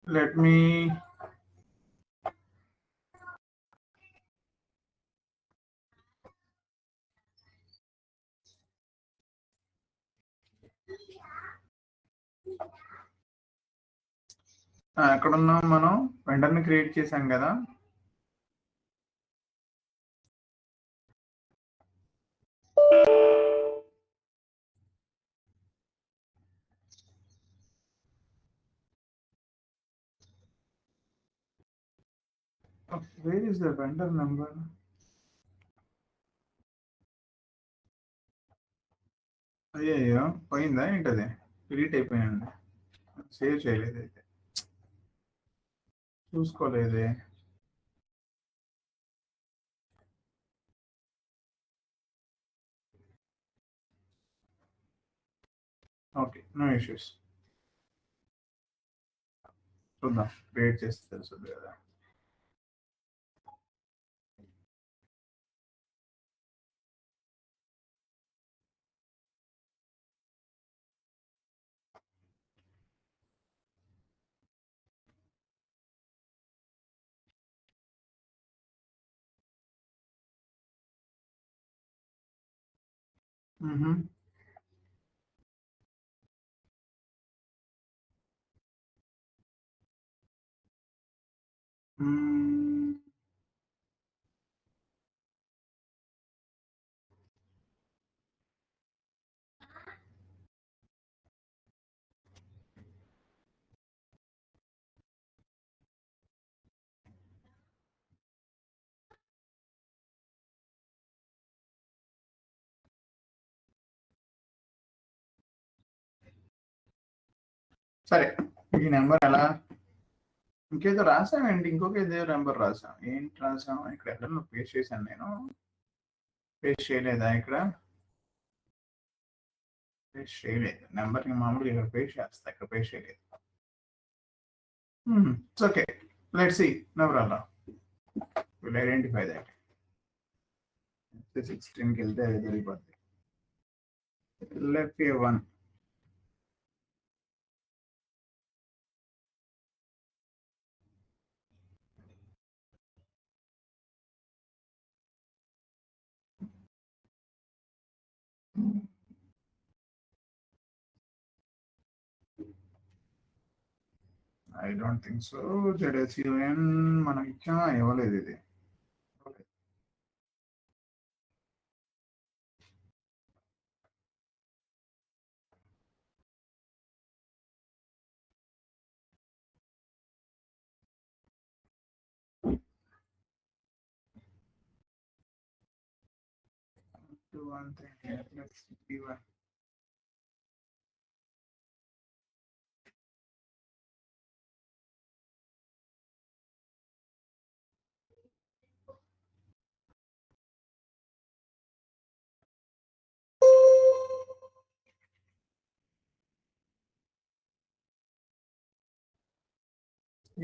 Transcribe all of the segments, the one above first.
let me ఎక్కడున్నాం మనం వెండర్ని create చేసాం కదా. Where is the vendor number? అయ్యయ్యో పోయిందా ఏంటది? డిలీట్ అయిపోయింది. సేవ్ చేయలేదు అయితే, చూసుకోలేదే. Okay, no issues. చూద్దాం, క్రియేట్ చేస్తే తెలుస్తుంది కదా. సరే, ఈ నెంబర్ ఎలా ఇంకేదో రాసామండి, ఇంకొక ఏదో నెంబర్ రాసాం. ఏంటి రాసాం? ఇక్కడ ఎక్కడ పేస్ట్ చేశాను నేను. పేస్ట్ చేయలేదా? ఇక్కడ పేస్ట్ చేయలేదు. నెంబర్ని మామూలుగా ఇక్కడ పేస్ట్ చేస్తా, ఇక్కడ పేస్ట్ చేయలేదు. It's okay, let's see. Number అలా విల్ ఐడెంటిఫై దట్. 16కి వెళ్తే అది తెలియపోద్ది. Left 1. I don't think so. ZSUN మనం ఇచ్చామా? ఇవ్వలేదు. ఇది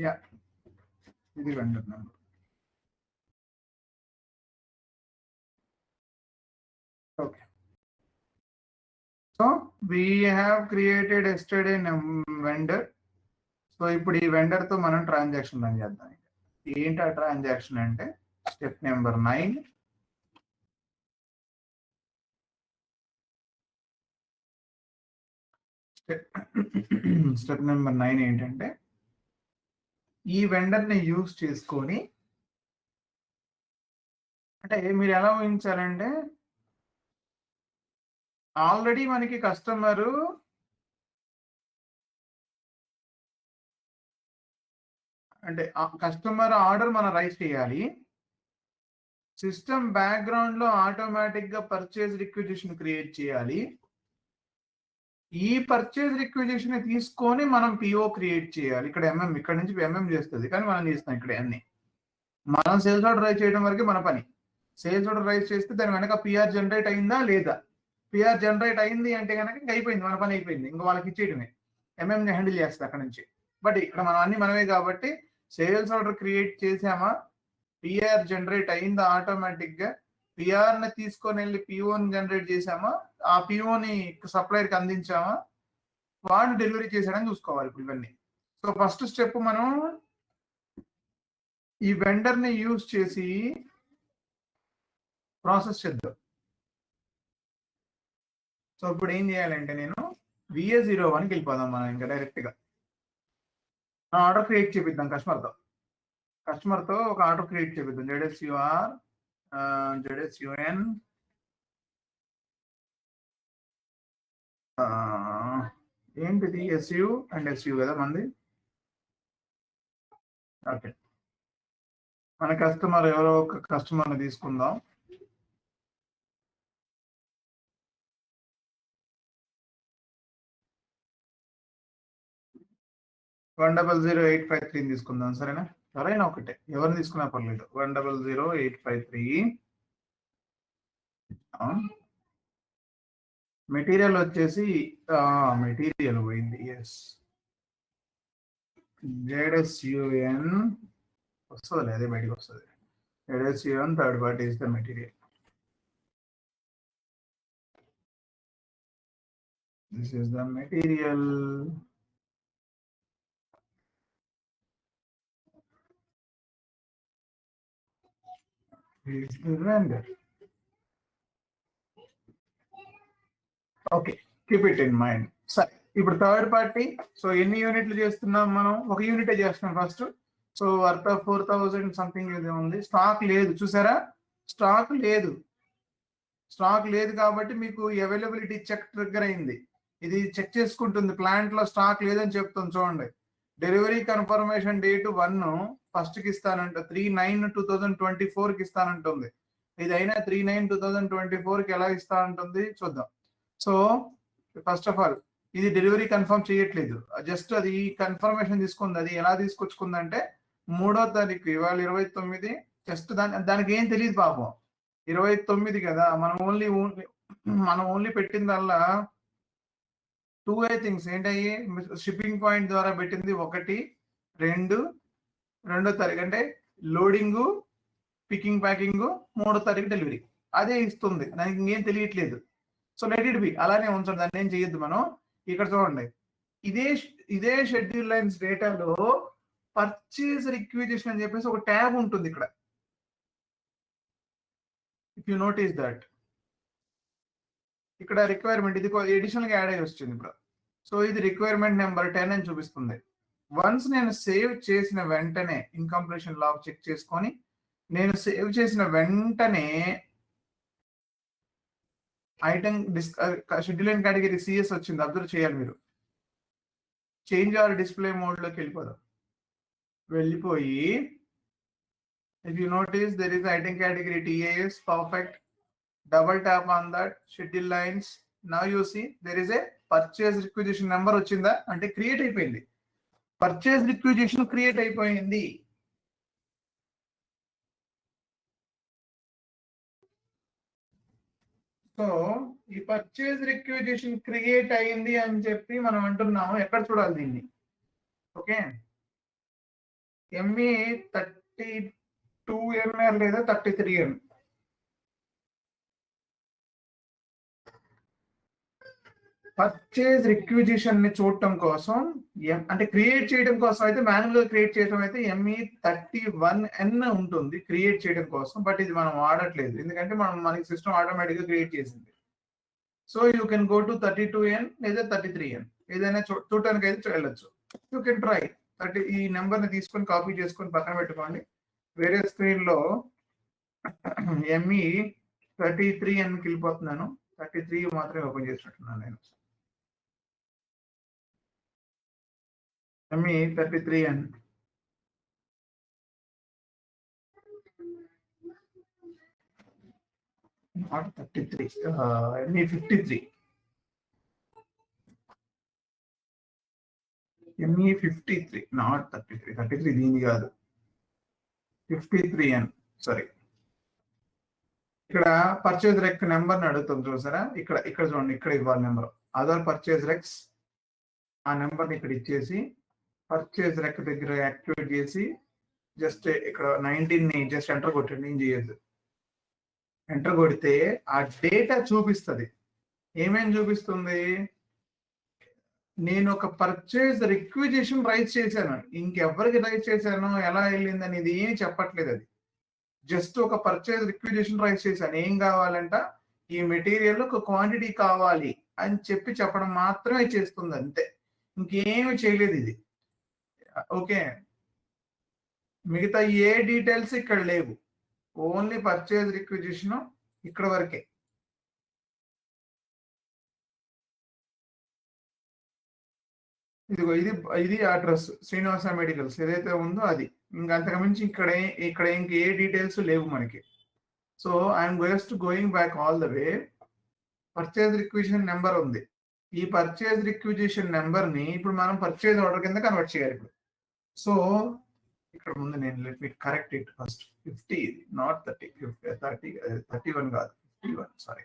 యా, ఇది vendor number. Okay, so we have created yesterday vendor. So ఇప్పుడు ఈ వెండర్ తో మనం ట్రాన్సాక్షన్ రన్ చేద్దాం. ఏంటి ఆ ట్రాన్సాక్షన్ అంటే స్టెప్ నెంబర్ 9. స్టెప్ నెంబర్ 9 ఏంటంటే ఈ వెండర్ని యూజ్ చేసుకొని, అంటే మీరు ఎలా ఊహించాలంటే ఆల్రెడీ మనకి కస్టమరు అంటే కస్టమర్ ఆర్డర్ మనం రైజ్ చేయాలి. సిస్టమ్ బ్యాక్గ్రౌండ్ లో ఆటోమేటిక్ గా పర్చేజ్ రిక్విజిషన్ క్రియేట్ చేయాలి. ఈ పర్చేజ్ రిక్విజిషన్ తీసుకొని మనం పిఓ క్రియేట్ చేయాలి. ఇక్కడ ఇక్కడ నుంచి ఎంఎం చేస్తుంది, కానీ మనం చేస్తాం ఇక్కడ అన్ని. మనం సేల్స్ ఆర్డర్ రైజ్ చేయడం వరకే మన పని. సేల్స్ ఆర్డర్ రైజ్ చేస్తే దాని వెనక పిఆర్ జనరేట్ అయిందా లేదా, పిఆర్ జనరేట్ అయింది అంటే కనుక ఇంకా అయిపోయింది, మన పని అయిపోయింది. ఇంకా వాళ్ళకి ఇచ్చేయడమే, ఎంఎం హ్యాండిల్ చేస్తా అక్కడ నుంచి. బట్ ఇక్కడ మనం అన్ని మనమే కాబట్టి సేల్స్ ఆర్డర్ క్రియేట్ చేసామా, పిఆర్ జనరేట్ అయిందా ఆటోమేటిక్ గా, పిఆర్ ని తీసుకొని వెళ్ళి పిఓని జనరేట్ చేసామా, ఆ పిఓని సప్లైర్కి అందించామా, వాడు డెలివరీ చేశాడని చూసుకోవాలి ఇప్పుడు ఇవన్నీ. సో ఫస్ట్ స్టెప్ మనం ఈ వెండర్ ని యూజ్ చేసి ప్రాసెస్ చేద్దాం. సో ఇప్పుడు ఏం చేయాలంటే నేను VA01కి వెళ్ళిపోదాం మనం ఇంకా డైరెక్ట్ గా ఆర్డర్ క్రియేట్ చేపిద్దాం కస్టమర్ తో ఒక ఆర్డర్ క్రియేట్ చేపిద్దాం. ZSUN ఏంటిది SU అండ్ SU కదా మంది. ఓకే, మన కస్టమర్ ఎవరో ఒక కస్టమర్ని తీసుకుందాం. $100,853 తీసుకుందాం, సరేనా? ఎవరైనా ఒకటే, ఎవరిని తీసుకున్నా పర్లేదు. 100,853. మెటీరియల్ వచ్చేసి మెటీరియల్ పోయింది. ఎస్, ZSUN వస్తుంది, అదే బయటకు వస్తుంది. ZSUN third party is the material. This is the material. is the vendor. Okay, keep it in mind. సరే, ఇప్పుడు థర్డ్ పార్టీ. సో ఎన్ని యూనిట్లు చేస్తున్నాం మనం? ఒక యూనిటే చేస్తున్నాం ఫస్ట్. సో వర్త్ 4,000 సంథింగ్ ఇది ఉంది. స్టాక్ లేదు, చూసారా? స్టాక్ లేదు కాబట్టి మీకు అవైలబిలిటీ చెక్ ట్రిగ్గర్ అయింది. ఇది చెక్ చేసుకుంటుంది, ప్లాంట్ లో స్టాక్ లేదని చెప్తుంది. చూడండి, డెలివరీ కన్ఫర్మేషన్ డేట్ 1 ఫస్ట్ కి ఇస్తానంట, 3/9/2024 కి ఇస్తానంటుంది. ఇది అయినా 3/9/2024 కి ఎలా ఇస్తానంటుంది చూద్దాం. సో ఫస్ట్ ఆఫ్ ఆల్ ఇది డెలివరీ కన్ఫర్మ్ చేయట్లేదు, జస్ట్ అది కన్ఫర్మేషన్ తీసుకుంది. అది ఎలా తీసుకొచ్చుకుందంటే 3వ తారీఖు, ఇవాళ 29, జస్ట్ దానికి ఏం తెలియదు పాపం. 29 కదా, మనం ఓన్లీ పెట్టిందల్లా 2 థింగ్స్ ఏంటయ్యి? షిప్పింగ్ పాయింట్ ద్వారా పెట్టింది 1, 2, 2వ తారీఖు అంటే లోడింగ్, పికింగ్, ప్యాకింగ్, 3వ తారీఖు డెలివరీ. అదే ఇస్తుంది, దానికి ఇంకేం తెలియట్లేదు. సో లెట్ ఇట్ బి, అలానే ఉంచండి, దాన్ని ఏం చేయొద్దు మనం. ఇక్కడ చూడండి, ఇదే షెడ్యూల్ లైన్స్ డేటాలో పర్చేజ్ రిక్విజిషన్ అని చెప్పేసి ఒక ట్యాబ్ ఉంటుంది ఇక్కడ. ఇఫ్ యూ నోటీస్ దట్, ఇక్కడ రిక్వైర్మెంట్ ఇది ఎడిషనల్ గా యాడ్ అయ్యి వచ్చింది ఇప్పుడు. సో ఇది రిక్వైర్మెంట్ నెంబర్ 10 అని చూపిస్తుంది. వన్స్ నేను సేవ్ చేసిన వెంటనే ఇన్కంప్లీషన్ లాగ్ చెక్ చేసుకొని, నేను సేవ్ చేసిన వెంటనే item schedule and category CS వచ్చింది, అబ్జర్వ్ చేయాలి మీరు. చేంజ్ ఆర్ డిస్ప్లే మోడ్ లోకి వెళ్ళిపోయి if you notice there is item category TAS, perfect. Double tap on that schedule lines. Now you see there is a purchase requisition number వచ్చిందా అంటే create అయిపోయింది. Purchase requisition create అయిపోయింది. సో ఈ purchase requisition create అయింది అని చెప్పి మనం అంటున్నాము. ఎక్కడ చూడాలి దీన్ని? ఓకే, ME 32MR లేదా 33M. పర్చేజ్ రిక్విజిషన్ ని చూడటం కోసం, అంటే క్రియేట్ చేయడం కోసం అయితే మాన్యువల్ గా క్రియేట్ చేయడం అయితే ME 31N ఉంటుంది క్రియేట్ చేయడం కోసం. బట్ ఇది మనం వాడట్లేదు, ఎందుకంటే మనకి సిస్టమ్ ఆటోమేటిక్ గా క్రియేట్ చేసింది. So you can go to 32N లేదా 33N, ఏదైనా చూడటానికి అయితే వెళ్ళొచ్చు. You can try. ఈ నెంబర్ ని తీసుకొని కాపీ చేసుకొని పక్కన పెట్టుకోండి. వేరే స్క్రీన్ లో ME 33N కి వెళ్ళిపోతున్నాను. 33 మాత్రమే ఓపెన్ చేసినట్టున్నాను నేను. ME 33N. not 33, ME 53. ME 53, not 33. 33 దీని కాదు, 53N. సారీ, ఇక్కడ పర్చేజ్ రెక్ నెంబర్ అడుగుతుంది చూసారా? ఇక్కడ చూడండి, ఇక్కడ ఇవ్వాలి నెంబర్. అదర్ పర్చేజ్ రెక్స్, ఆ నెంబర్ని ఇక్కడ ఇచ్చేసి పర్చేజ్ రెక్ దగ్గర యాక్టివేట్ చేసి జస్ట్ ఇక్కడ 19ని జస్ట్ ఎంటర్ కొట్టండి, ఏం చేయొద్దు. ఎంటర్ కొడితే ఆ డేటా చూపిస్తుంది. ఏమేమి చూపిస్తుంది? నేను ఒక పర్చేజ్ రిక్విజిషన్ రైజ్ చేశాను. ఇంకెవరికి రైజ్ చేశాను, ఎలా వెళ్ళింది అనేది ఏం చెప్పట్లేదు. అది జస్ట్ ఒక పర్చేజ్ రిక్విజిషన్ రైజ్ చేశాను. ఏం కావాలంట, ఈ మెటీరియల్ ఒక క్వాంటిటీ కావాలి అని చెప్పడం మాత్రమే చేస్తుంది, అంతే. ఇంకేమి చేయలేదు ఇది. ఓకే, మిగతా ఏ డీటెయిల్స్ ఇక్కడ లేవు. ఓన్లీ పర్చేజ్ రిక్విజిషన్ ఇక్కడ వరకే. ఇదిగో ఇది అడ్రస్ శ్రీనివాస మెడికల్స్ ఏదైతే ఉందో అది. ఇంకా అంతకుమించి ఇక్కడ ఇంక ఏ డీటెయిల్స్ లేవు మనకి. So I'm just going back all the way. Purchase requisition number ఉంది. ఈ పర్చేజ్ రిక్విజిషన్ నెంబర్ ని ఇప్పుడు మనం పర్చేజ్ ఆర్డర్ కింద కన్వర్ట్ చేయాలి ఇప్పుడు. సో ఇక్కడ ముందు నేను let me correct it first. 50 not 30, 31 కాదు, 51, సారీ,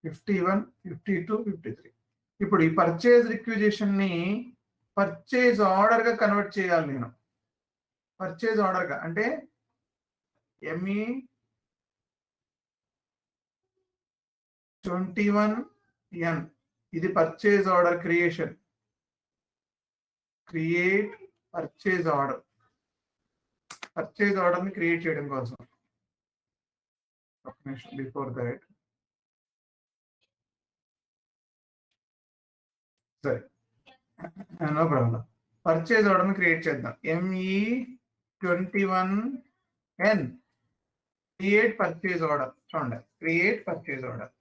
51, 52, 53. ఇప్పుడు ఈ పర్చేజ్ రిక్విజిషన్ ని పర్చేజ్ ఆర్డర్ గా కన్వర్ట్ చేయాలి నేను. పర్చేజ్ ఆర్డర్ గా అంటే ME21N, ఇది purchase order creation. Create purchase order. Purchase order ని క్రియేట్ చేయడం కోసం బిఫోర్ దట్ సరే, నో ప్రాబ్లం. పర్చేజ్ ఆర్డర్ ని క్రియేట్ చేద్దాం. ME21N create purchase order. చూడండి, క్రియేట్ పర్చేజ్ ఆర్డర్.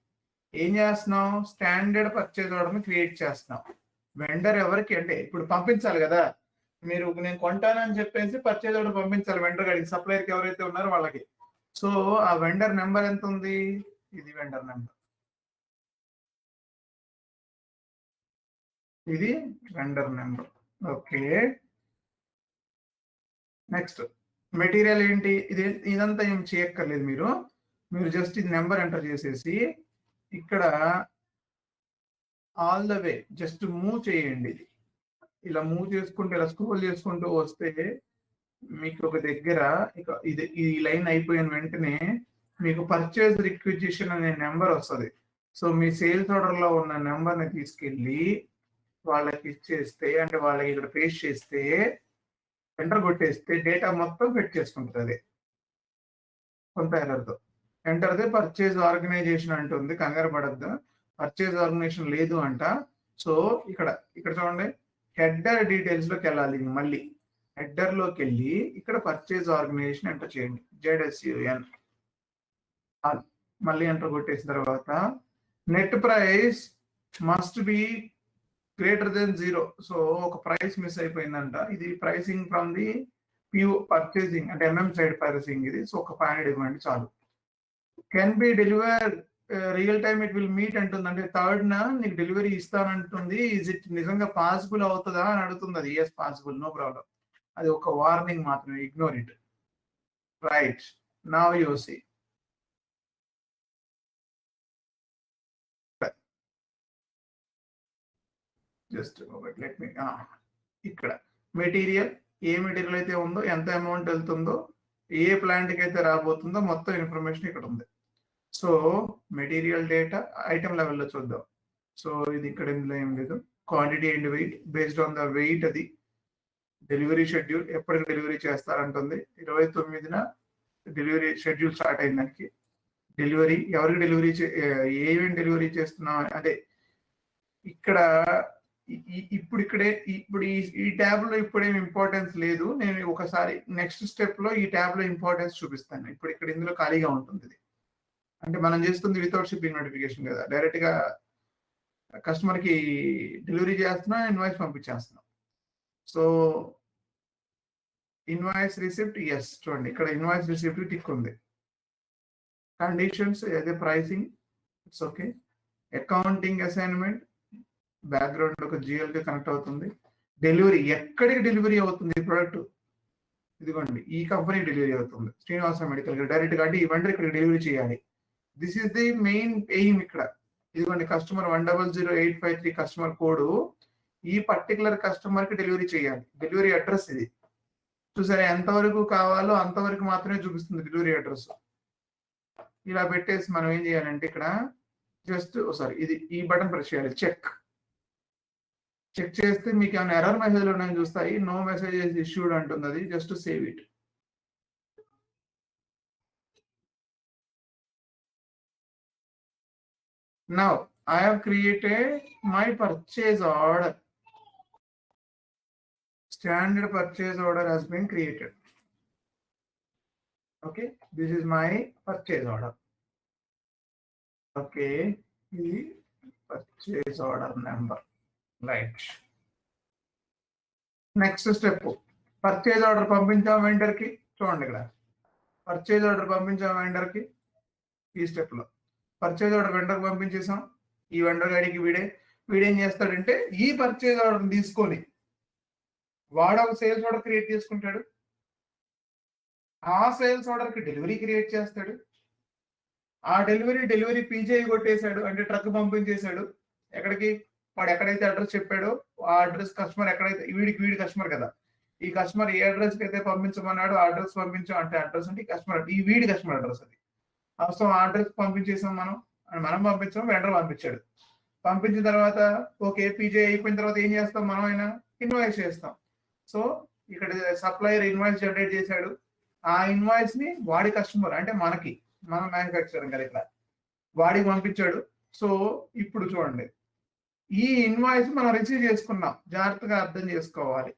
ఏం చేస్తున్నాం, స్టాండర్డ్ పర్చేజ్ ఆర్డర్ ని క్రియేట్ చేస్తున్నాం. వెండర్ ఎవరికి అంటే ఇప్పుడు పంపించాలి కదా, మీరు నేను కొంటానని చెప్పేసి పర్చేజ్ ఆర్డర్ పంపించాలి వెండర్ గారికి, సప్లైర్కి ఎవరైతే ఉన్నారో వాళ్ళకి. సో ఆ వెండర్ నెంబర్ ఎంత ఉంది, ఇది వెండర్ నెంబర్, ఇది vendor number. Okay, next material ఏంటి, ఇదంతా ఏం చేయక్కర్లేదు. మీరు జస్ట్ ఇది నెంబర్ ఎంటర్ చేసేసి ఇక్కడ all the way just move చేయండి. ఇది ఇలా మూవ్ చేసుకుంటూ ఇలా స్క్రోల్ చేసుకుంటూ వస్తే మీకు ఒక దగ్గర ఈ లైన్ అయిపోయిన వెంటనే మీకు పర్చేజ్ రిక్విజిషన్ అనే నెంబర్ వస్తుంది. సో మీ సేల్స్ ఆర్డర్ లో ఉన్న నెంబర్ ని తీసుకెళ్ళి వాళ్ళకి ఇచ్చేస్తే, అంటే వాళ్ళకి ఇక్కడ పేస్ట్ చేస్తే, ఎంటర్ కొట్టేస్తే డేటా మొత్తం ఫిట్ చేసుకుంటుంది కొంత ఎర్రర్తో. ఎంటర్దే పర్చేజ్ ఆర్గనైజేషన్ అంటుంది, కంగారు పడద్దు. పర్చేజ్ ఆర్గనైజేషన్ లేదు అంట. సో ఇక్కడ చూడండి, హెడర్ డీటెయిల్స్ లోకి వెళ్ళాలి. మళ్ళీ హెడర్ లోకి వెళ్ళి ఇక్కడ పర్చేజ్ ఆర్గనైజేషన్ ఎంటర్ చేయండి, ZSUN. మళ్ళీ ఎంటర్ కొట్టేసిన తర్వాత net price must be greater than 0. So ఒక ప్రైస్ మిస్ అయిపోయిందంట. ఇది pricing from the PO purchasing అంటే MM సైడ్ ప్రైసింగ్ ఇది. సో ఒక 500 ఇవ్వండి చాలు. Can be deliver real time it will meet అంటుంది. అంటే 3rd నీకు డెలివరీ ఇస్తానంటుంది. ఇజ్ ఇట్ నిజంగా పాసిబుల్ అవుతుందా అని అడుగుతుంది. అది ఎస్ పాసిబుల్, నో ప్రాబ్లం. అది ఒక వార్నింగ్ మాత్రమే, ignore it. Right, now you see just let me ఇక్కడ మెటీరియల్, ఏ మెటీరియల్ అయితే ఉందో, ఎంత అమౌంట్ వెళ్తుందో, ఏ ప్లాంట్కి అయితే రాబోతుందో మొత్తం ఇన్ఫర్మేషన్ ఇక్కడ ఉంది. సో మెటీరియల్ డేటా ఐటమ్ లెవెల్లో చూద్దాం. సో ఇది ఇక్కడ ఇందులో ఏం లేదు. Quantity and weight, based on the weight. అది డెలివరీ షెడ్యూల్, ఎప్పటికి డెలివరీ చేస్తారంటుంది. 29న డెలివరీ షెడ్యూల్ స్టార్ట్ అయిన దానికి. డెలివరీ ఎవరికి డెలివరీ ఏమేమి డెలివరీ చేస్తున్నాం అంటే ఇక్కడ ఇప్పుడు ఈ ట్యాబ్ లో ఇప్పుడేం ఇంపార్టెన్స్ లేదు. నేను ఒకసారి నెక్స్ట్ స్టెప్ లో ఈ ట్యాబ్ లో ఇంపార్టెన్స్ చూపిస్తాను. ఇప్పుడు ఇక్కడ ఇందులో ఖాళీగా ఉంటుంది. అంటే మనం చేస్తుంది వితౌట్ షిప్పింగ్ నోటిఫికేషన్ కదా, డైరెక్ట్ గా కస్టమర్ కి డెలివరీ చేస్తున్నా, ఇన్వాయిస్ పంపించేస్తున్నాం. సో ఇన్వాయిస్ రిసిప్ట్, ఎస్ చూడండి ఇక్కడ ఇన్వాయిస్ రిసిప్ట్ టిక్ ఉంది. కండిషన్స్ అదే pricing, it's okay. Accounting assignment, background ఒక GL కి కనెక్ట్ అవుతుంది. డెలివరీ, ఎక్కడికి డెలివరీ అవుతుంది ప్రోడక్ట్, ఇదిగోండి ఈ కంపెనీ డెలివరీ అవుతుంది, శ్రీనివాస మెడికల్ డైరెక్ట్ గా. అంటే ఈ వెండర్ ఇక్కడ డెలివరీ చేయాలి. This is the main aim ఇక్కడ. ఇదిగోండి కస్టమర్ 100853 కస్టమర్ కోడ్, ఈ పర్టికులర్ కస్టమర్ కి డెలివరీ చేయాలి. డెలివరీ అడ్రస్ ఇది చూసారా, ఎంతవరకు కావాలో అంతవరకు మాత్రమే చూపిస్తుంది డెలివరీ అడ్రస్. ఇలా పెట్టేసి మనం ఏం చేయాలంటే ఇక్కడ జస్ట్ సారీ ఇది ఈ బటన్ ప్రెస్ చేయాలి, చెక్. చెక్ చేస్తే మీకు ఏమైనా ఎర్రర్ మెసేజ్లు ఉన్నాయని చూస్తాయి. నో మెసేజెస్ ఇష్యూడ్ అంటుంది, అది just save it. Now I have created my purchase order. Standard purchase order has been created. Okay, this is my purchase order. Okay, the purchase order number. Right. Next step, purchase order పంపించాం vendor కి. చూడండి ఇక్కడ purchase order పంపించాం vendor కి. ఈ step లో purchase order vendor పంపించేసాం. ఈ vendor గాడికి వీడేం చేస్తాడంటే ఈ పర్చేజ్ ఆర్డర్ తీసుకొని వాడు ఒక సేల్స్ ఆర్డర్ క్రియేట్ చేసుకుంటాడు. ఆ సేల్స్ ఆర్డర్ కి డెలివరీ క్రియేట్ చేస్తాడు. ఆ డెలివరీ పీజే కొట్టేశాడు, అంటే ట్రక్ పంపించేశాడు. ఎక్కడికి? వాడు ఎక్కడైతే అడ్రస్ చెప్పాడో ఆ అడ్రస్ కస్టమర్ ఎక్కడైతే వీడి కస్టమర్ కదా, ఈ కస్టమర్ ఏ అడ్రస్ కి అయితే పంపించమన్నాడు ఆ అడ్రస్ పంపించాం. అంటే అడ్రస్ అంటే కస్టమర్, ఈ వీడి కస్టమర్ అడ్రస్ అది. సో ఆ అడ్రస్ పంపించేసాం మనం పంపించాం, వెండర్ పంపించాడు. పంపించిన తర్వాత ఓకే పీజే అయిపోయిన తర్వాత ఏం చేస్తాం మనం? అయినా ఇన్వాయిస్ చేస్తాం. సో ఇక్కడ సప్లయర్ ఇన్వాయిస్ జనరేట్ చేశాడు. ఆ ఇన్వాయిస్ ని వాడి కస్టమర్ అంటే మన మ్యానుఫ్యాక్చరింగ్ కదా ఇక్కడ వాడికి పంపించాడు. సో ఇప్పుడు చూడండి, ఈ ఇన్వాయిస్ మనం రిసీవ్ చేసుకున్నాం. జాగ్రత్తగా అర్థం చేసుకోవాలి.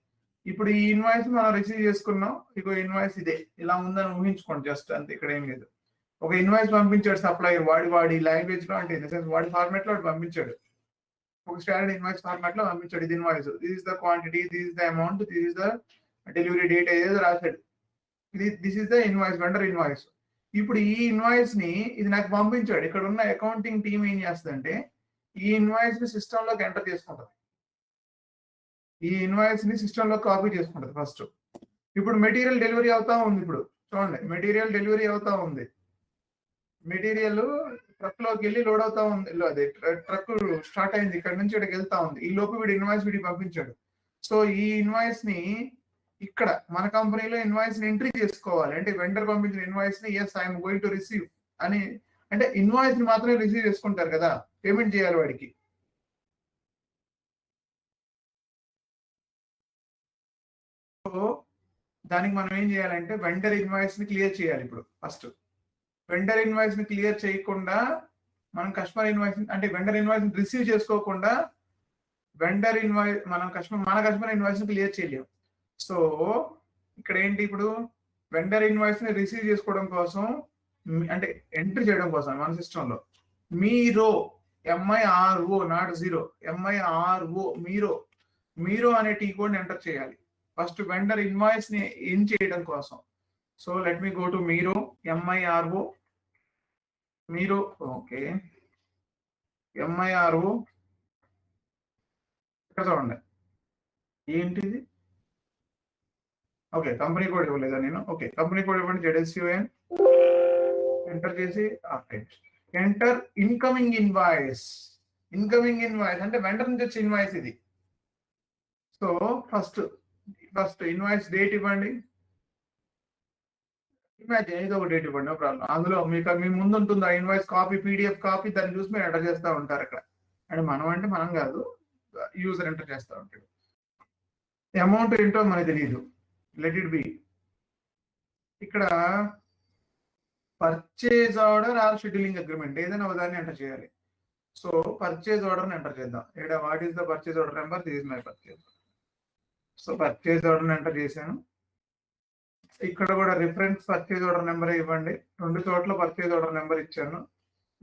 ఇప్పుడు ఈ ఇన్వాయిస్ మనం రిసీవ్ చేసుకున్నాం. ఇగో ఇన్వాయిస్ ఇదే, ఇలా ఉందని ఊహించుకోండి. జస్ట్ అంతే, ఇక్కడ ఏం లేదు. ఒక ఇన్వాయిస్ పంపించాడు సప్లయర్ వాడి లాంగ్వేజ్ లో, అంటే వాడి ఫార్మాట్ లో పంపించాడు. ఒక స్టాండర్డ్ ఇన్వాయిస్ ఫార్మాట్ లో పంపించాడు. ఇది invoice, this is the quantity, this is the amount, this is the delivery date ఏదో రాశాడు. This is the invoice, vendor invoice. ఇప్పుడు ఈ ఇన్వాయిస్ ని ఇది నాకు పంపించాడు. ఇక్కడ ఉన్న అకౌంటింగ్ టీమ్ ఏం చేస్తుందంటే ఈ ఇన్వాయిస్ ని సిస్టమ్ లోకి ఎంటర్ చేసుకుంటది. ఈ ఇన్వాయిస్ ని సిస్టమ్ లో కాపీ చేసుకుంటది ఫస్ట్. ఇప్పుడు మెటీరియల్ డెలివరీ అవుతా ఉంది. ఇప్పుడు చూడండి, మెటీరియల్ డెలివరీ అవుతా ఉంది. మెటీరియల్ ట్రక్ లోకి వెళ్ళి లోడ్ అవుతా ఉంది. అదే ట్రక్ స్టార్ట్ అయింది, ఇక్కడ నుంచి ఇక్కడికి వెళ్తా ఉంది. ఈ లోపు వీడు ఇన్వాయిస్ వీడికి పంపించాడు. సో ఈ ఇన్వాయిస్ ని ఇక్కడ మన కంపెనీలో ఇన్వాయిస్ ని ఎంట్రీ చేసుకోవాలి. అంటే వెండర్ పంపించిన ఇన్వాయిస్ ని yes I'm going to receive అని, అంటే ఇన్వాయిస్ ని మాత్రమే రిసీవ్ చేసుకుంటారు కదా, పేమెంట్ చేయాలి వాడికి. సో దానికి మనం ఏం చేయాలంటే వెండర్ ఇన్వాయిస్ ని క్లియర్ చేయాలి. ఇప్పుడు ఫస్ట్ వెండర్ ఇన్వాయిస్ ని క్లియర్ చేయకుండా మనం కస్టమర్ ఇన్వాయిస్, అంటే వెండర్ ఇన్వాయిస్ రిసీవ్ చేసుకోకుండా వెండర్ ఇన్వాయిస్ మన కస్టమర్ ఇన్వాయిస్ ని క్లియర్ చేయలేము. సో ఇక్కడ ఏంటి, ఇప్పుడు వెండర్ ఇన్వాయిస్ ని రిసీవ్ చేసుకోవడం కోసం, అంటే ఎంట్రీ చేయడం కోసం మన సిస్టంలో MIRO MIRO not zero, MIRO MIRO అనే టీ కోడ్ ఎంటర్ చేయాలి ఫస్ట్ వెండర్ ఇన్వాయిస్ ని ఇన్ చేయడం కోసం. So let me go to MIRO, MIRO MIRO. Okay, MIRO ఇక్కడ చూడండి ఏంటిది. ఓకే, కంపెనీ కోడ్ ఇవ్వలేదా నేను? ఓకే, కంపెనీ కోడ్ ఇవ్వండి. ZSUN ఎంటర్ చేసి enter incoming invoice. Incoming invoice అంటే వెండర్ నుంచి వచ్చే ఇన్వాయిస్ ఇది. సో ఫస్ట్ ఇన్వాయిస్ డేట్ ఇవ్వండి. ఇమాజిన్ ఏదో ఒక డేట్ ఇవ్వండి, నో ప్రాబ్లం. అందులో మీ ముందు ఉంటుంది ఆ ఇన్వాయిస్ కాపీ, PDF కాపీ. దాన్ని చూసి మీరు ఎంటర్ చేస్తూ ఉంటారు అక్కడ. అంటే మనం కాదు, యూజర్ ఎంటర్ చేస్తూ ఉంటాడు. అమౌంట్ ఏంటో మనకి తెలియదు, లెట్ ఇట్ బి. ఇక్కడ purchase order or scheduling agreement ఏదైనా ఒకదాన్ని ఎంటర్ చేయాలి. సో పర్చేజ్ ఆర్డర్ ఎంటర్ చేద్దాం. ఇక్కడ what is the purchase order number? This is my purchase. So purchase order enter చేశాను. ఇక్కడ కూడా రిఫరెన్స్ పర్చేజ్ ఆర్డర్ నెంబర్ ఇవ్వండి. 2 చోట్ల పర్చేజ్ ఆర్డర్ నెంబర్ ఇచ్చాను.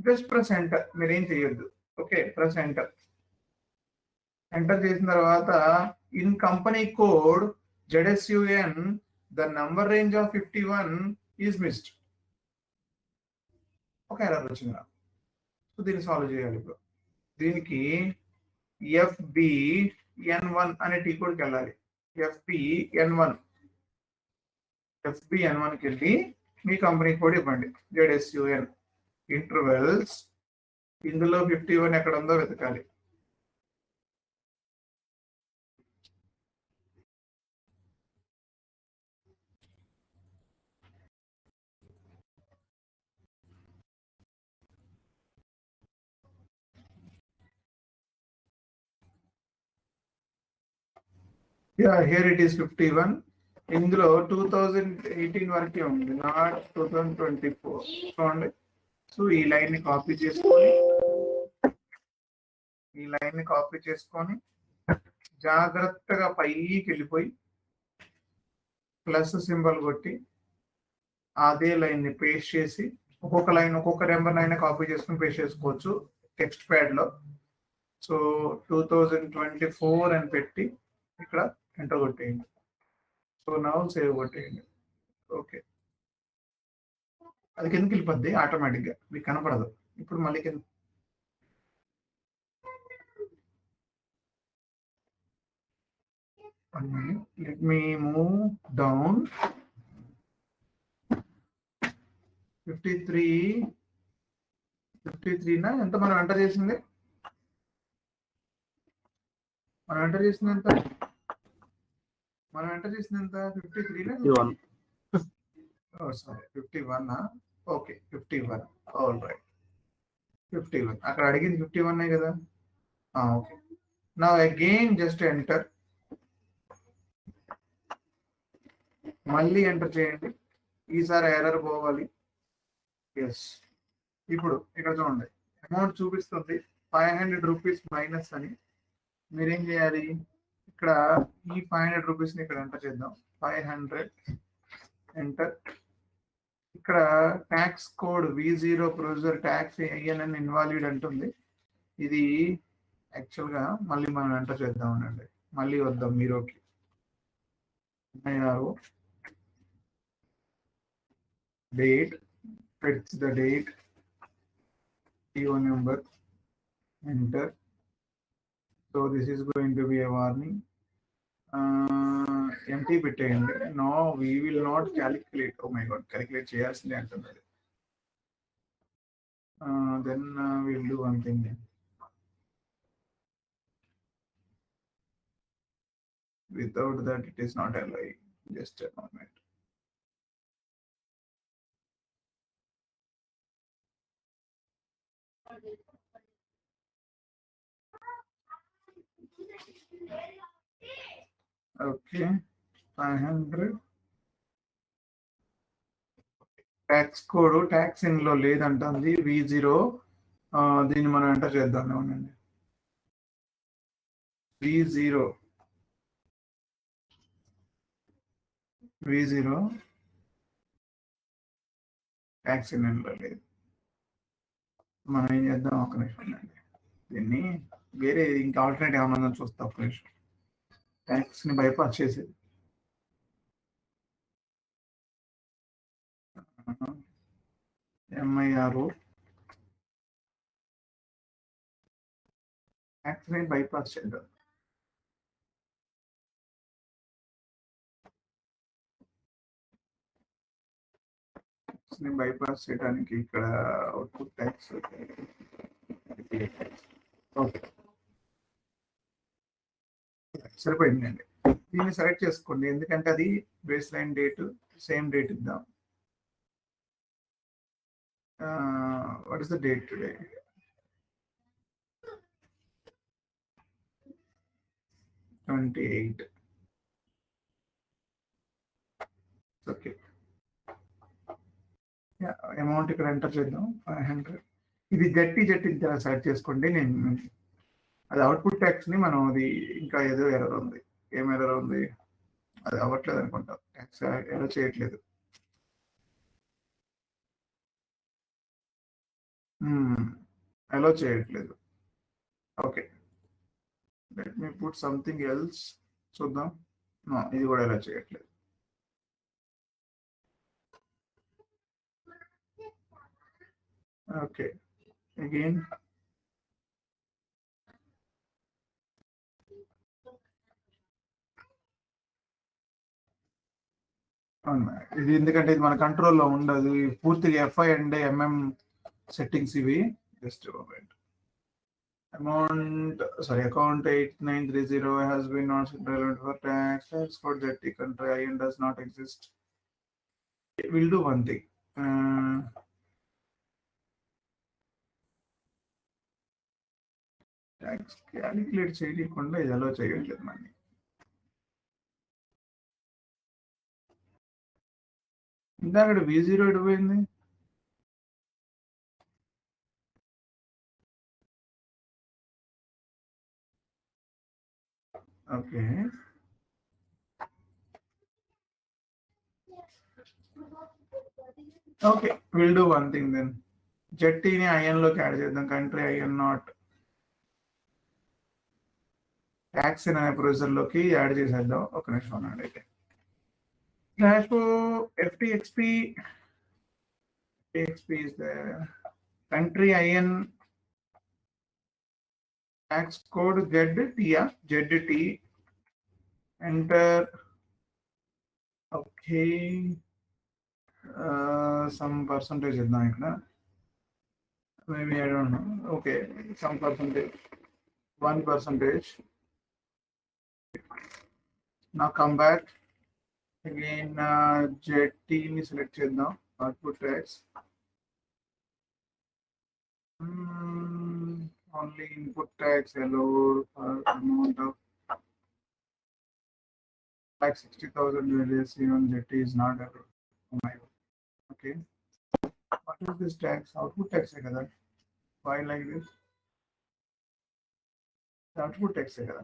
జస్ట్ ప్రెస్ ఎంటర్, మీరేం చేయొద్దు. Okay, press enter. ఎంటర్ చేసిన తర్వాత in company code ZSUN the number range of 51 is missed. ఒక ఎర్రర్ వచ్చింది. సో దీన్ని సాల్వ్ చేయాలి. ఇప్పుడు దీనికి FBN1 అనే టీ కోడ్కి వెళ్ళాలి. FBN1కి వెళ్ళి మీ కంపెనీ కోడ్ ఇవ్వండి. ZSUN ఇంటర్వెల్స్, ఇందులో 51 ఎక్కడ ఉందో వెతకాలి. Yeah, here it is 51. ఇందులో 2018 వరకే ఉంది, నాట్ 2024. చూడండి. సో ఈ లైన్ ని కాపీ చేసుకొని జాగ్రత్తగా పైకి వెళ్ళిపోయి ప్లస్ సింబల్ కొట్టి అదే లైన్ ని పేస్ట్ చేసి ఒక్కొక్క నెంబర్ అయినా కాపీ చేసుకుని పేస్ట్ చేసుకోవచ్చు టెక్స్ట్ ప్యాడ్ లో. సో 2024 అని పెట్టి ఇక్కడ ఎంటర్ కొట్టేయండి. సో నౌ సేవ్ కొట్టేయండి. ఓకే, అది కిందకి వెళ్ళిపోద్ది ఆటోమేటిక్ గా, మీకు కనపడదు. ఇప్పుడు మళ్ళీ కింద let me move down. 53 నా ఎంత మనం ఎంటర్ చేసింది? మనం ఎంటర్ చేసింది ఎంత? 53 నా? సారీ 51 నా? ఓకే 51. All right 51. అక్కడ అడిగింది 51 కదా. ఓకే, నా అగైన్ జస్ట్ ఎంటర్, మళ్ళీ ఎంటర్ చేయండి. ఈసారి ఎర్రర్ పోవాలి. ఎస్, ఇప్పుడు ఇక్కడ చూడండి అమౌంట్ చూపిస్తుంది 500 రూపీస్ మైనస్ అని. మీరేం చేయాలి, ఇక్కడ ఈ 500 రూపీస్ ని ఇక్కడ ఎంటర్ చేద్దాం. 500 ఎంటర్. ఇక్కడ tax code V0 procedure tax INN invalid అంటుంది. ఇది యాక్చువల్ గా మళ్ళీ మనం ఎంటర్ చేద్దాం అనండి. మళ్ళీ వద్దాం మీరోకి. Date, fetch the date, PO number, enter. So this is going to be a warning. Empty పెట్టేయండి. No, we will not calculate. Oh my god, calculate చేయాల్సిందే అంటున్నది. Then we'll do one thing then. Without that it is not allowed. Just a moment. Okay, 500. Tax code tax in లో లేదంటుంది V0. దీన్ని మనం enter చేద్దాం. అవునండి, V0 tax in లో లేదు. మనం ఏం చేద్దాం, ఒక నిమిషం అండి, దీన్ని వేరే ఇంకా ఆల్టర్నేట్ ఏమన్నా చూస్తా. ఒక నిమిషం, ట్యాక్స్ ని బైపాస్ చేసేది. MIRO ట్యాక్స్ ని బైపాస్ చేద్దాం. బైపాస్ చేయడానికి ఇక్కడ అవుట్పుట్ ట్యాక్స్. ఓకే, సరిపోయిందండి. దీన్ని సెలెక్ట్ చేసుకోండి, ఎందుకంటే అది base line date, same date ఇద్దాం. What is the date today? $28. Okay, amount ఇక్కడ ఎంటర్ చేద్దాం. 500. ఇది జట్టి సెలెక్ట్ చేసుకోండి. నేను అది అవుట్పుట్ ట్యాక్స్ ని మనం అది ఇంకా ఏదో ఎర్రర్ ఉంది. ఏం ఎర్రర్ ఉంది? అది అవ్వట్లేదు అనుకుంటా, ట్యాక్స్ ఎలా చేయట్లేదు. ఎలా చేయట్లేదు. Okay, let me put something else. చూద్దాం. ఇది కూడా ఎలా చేయట్లేదు. ఓకే, అగైన్ ఇది ఎందుకంటే ఇది మన కంట్రోల్లో ఉండదు. పూర్తిగా FI అండ్ MM సెట్టింగ్స్ ఇవి. Just amount account 8930 has been not relevant for tax. Tax code that the country IN does not exist. We'll do one thing. Tax calculate చేయకుండా ఇది ఎలా చేయట్లేదు మళ్ళీ. ఇందాక V0 ఎడిపోయింది. Okay, okay, will do one thing then. జెట్టీని ఐఎన్లోకి add చేద్దాం. కంట్రీ ఐఎన్ నాట్ ట్యాక్స్ అనే ప్రొసీజర్లోకి యాడ్ చేసేద్దాం. ఒక నిమిషం అన్నాడు. అయితే slash FTXP is the country IN tax code ZT, ZT, enter. Okay, some percentage is not here. Maybe I don't know. Okay, some percentage, 1%. Now come back again. ZT ni select chedna. Output tax. Only input tax allowed for amount of like 60,000 USD on ZT is not allowed. Oh my God. Okay. What is this tax? Output tax है क्या? Why like this? Output tax है क्या?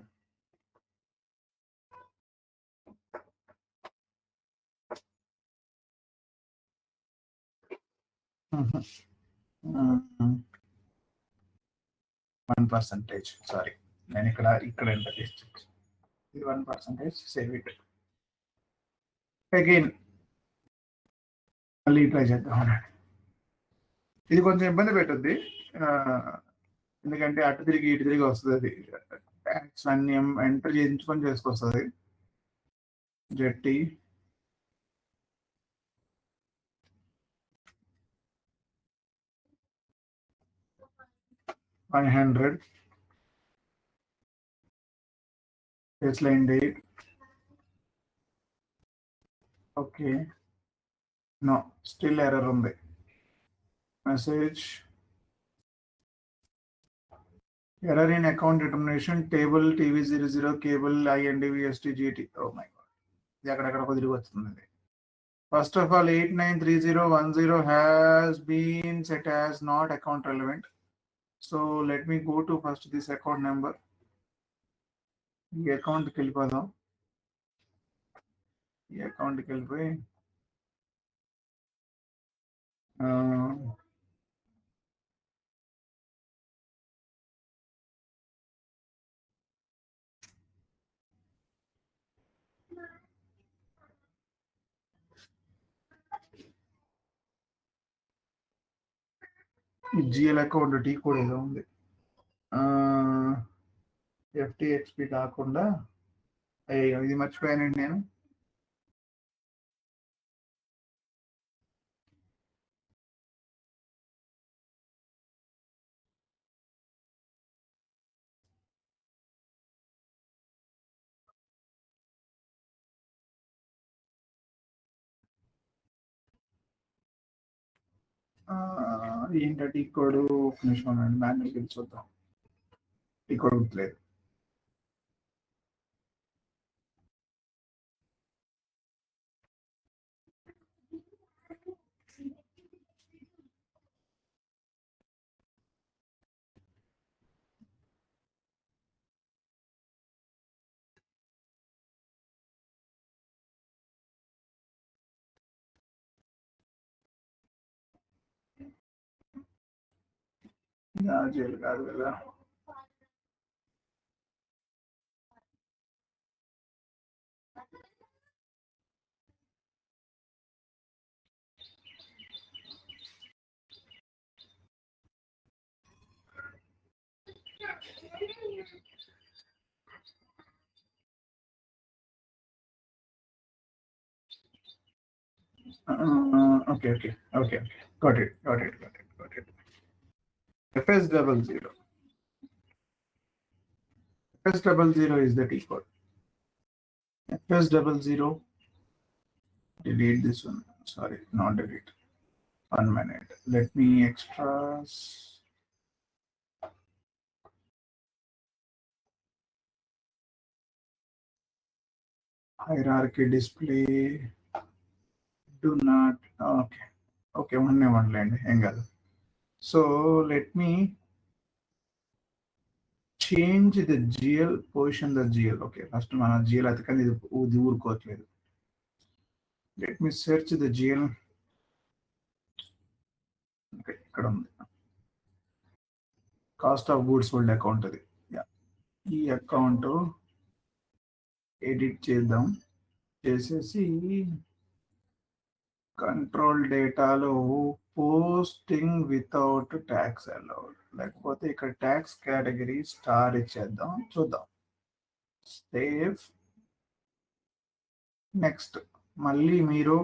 One percentage. Sorry. నేను ఇక్కడ ఎంత చేస్తాను? ఇది 1%. Save it. Again. మళ్ళీ ట్రై చేద్దాం. ఇది కొంచెం ఇబ్బంది పెట్టుద్ది, ఎందుకంటే అటు తిరిగి ఇటు తిరిగి వస్తుంది. అది ట్యాక్స్ అన్ని ఎంటర్ చేయించుకొని చేసుకొస్తుంది. జెట్టి $500 baseline date. Okay, no, still error ఉంది. Message error in account determination table TV00 cable INDVST GT. Oh my god, ఇది అక్కడెక్కడ తిరిగి వస్తుంది. First of all, 893010 has been set as not account relevant. So let me go to first this account number. ఈ అకౌంట్కి వెళ్ళిపోదాం. ఈ అకౌంట్కి వెళ్ళిపోయి జిఎల్ అకౌంట్ టీ కోడ్ ఏదో ఉంది. FTXP కాకుండా ఇది మర్చిపోయానండి నేను. ఏంటో టీ కోడ్. ఒక నిమిషం అండి, మాన్యువల్కి వెళ్ళి చూద్దాం. టీ కోడ్ గుర్తులేదు. జైలు కాదు కదా. Okay. Got it. FS00. FS00 is the T code. FS00. Delete this one. Sorry, not delete. 1 minute. Let me extras. Hierarchy display. Do not. Okay, one land. Angle. So let me change the GL position. The GL. Okay, first mana GL athikandi ఊరుకోవట్లేదు. Let me search the GL. Okay, ఇక్కడ ఉంది. Cost of goods sold account అది. ఈ account edit చేద్దాం. చేసేసి control డేటాలో posting without tax allowed, లేకపోతే ఇక్కడ tax category star ఇచ్చేద్దాం. చూద్దాం. సేవ్. నెక్స్ట్ మళ్ళీ మీరు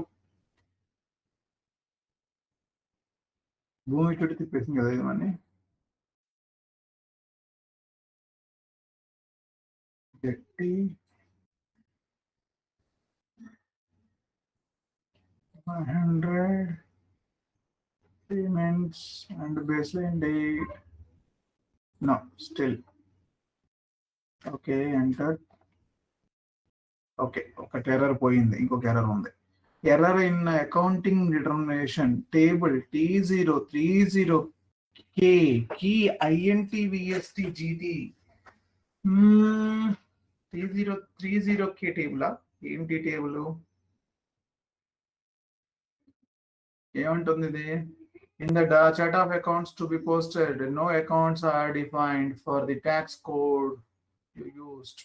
భూమి చుట్టూ తిప్పేసింది కదా ఇది మనీ. జెట్టి 100 payments and baseline date. No, still. Okay, enter. Okay, ఒకటి ఎర్రర్ పోయింది, ఇంకొక ఎర్రర్ ఉంది. Error in accounting determination table T030K key INTVSTGT. T030K టేబులా? ఏంటి టేబుల్? ఏమంటుంది ఇది? In the chart of accounts to be posted, no accounts are defined for the tax code you used.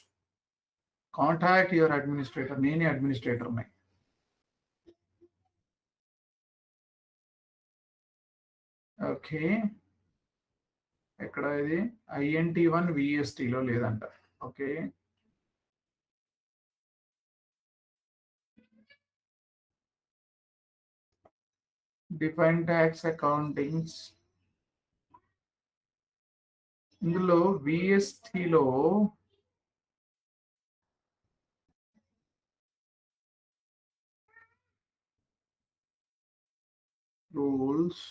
Contact your administrator. నేనే administrator ఉన్నాయి. Okay, ఎక్కడ ఇది? INT1 VSTలో లేదంట. Okay, define tax accountings. ఇందులో VSTలో రూల్స్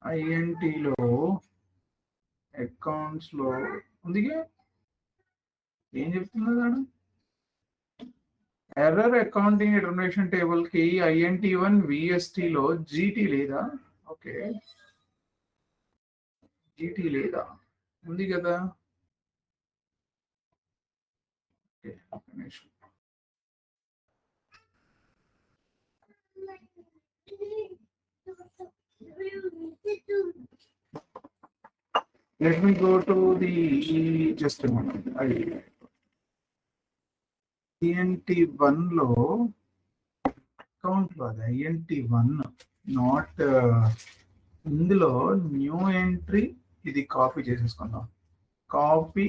INTలో అకౌంట్స్ లో ఉందిగా. ఏం చెప్తున్నదాడు? ఎర్రర్ అకౌంటింగ్ డిటర్మినేషన్ టేబుల్ కి INT1 VSTలో GT లేదా? ఓకే, GT లేదా? ఉంది కదా. Okay, let me go to the just a moment. INT1 లో అకౌంట్ లో అది INT1 నాట్. ఇందులో న్యూ ఎంట్రీ ఇది కాపీ చేసేసుకుందాం. కాపీ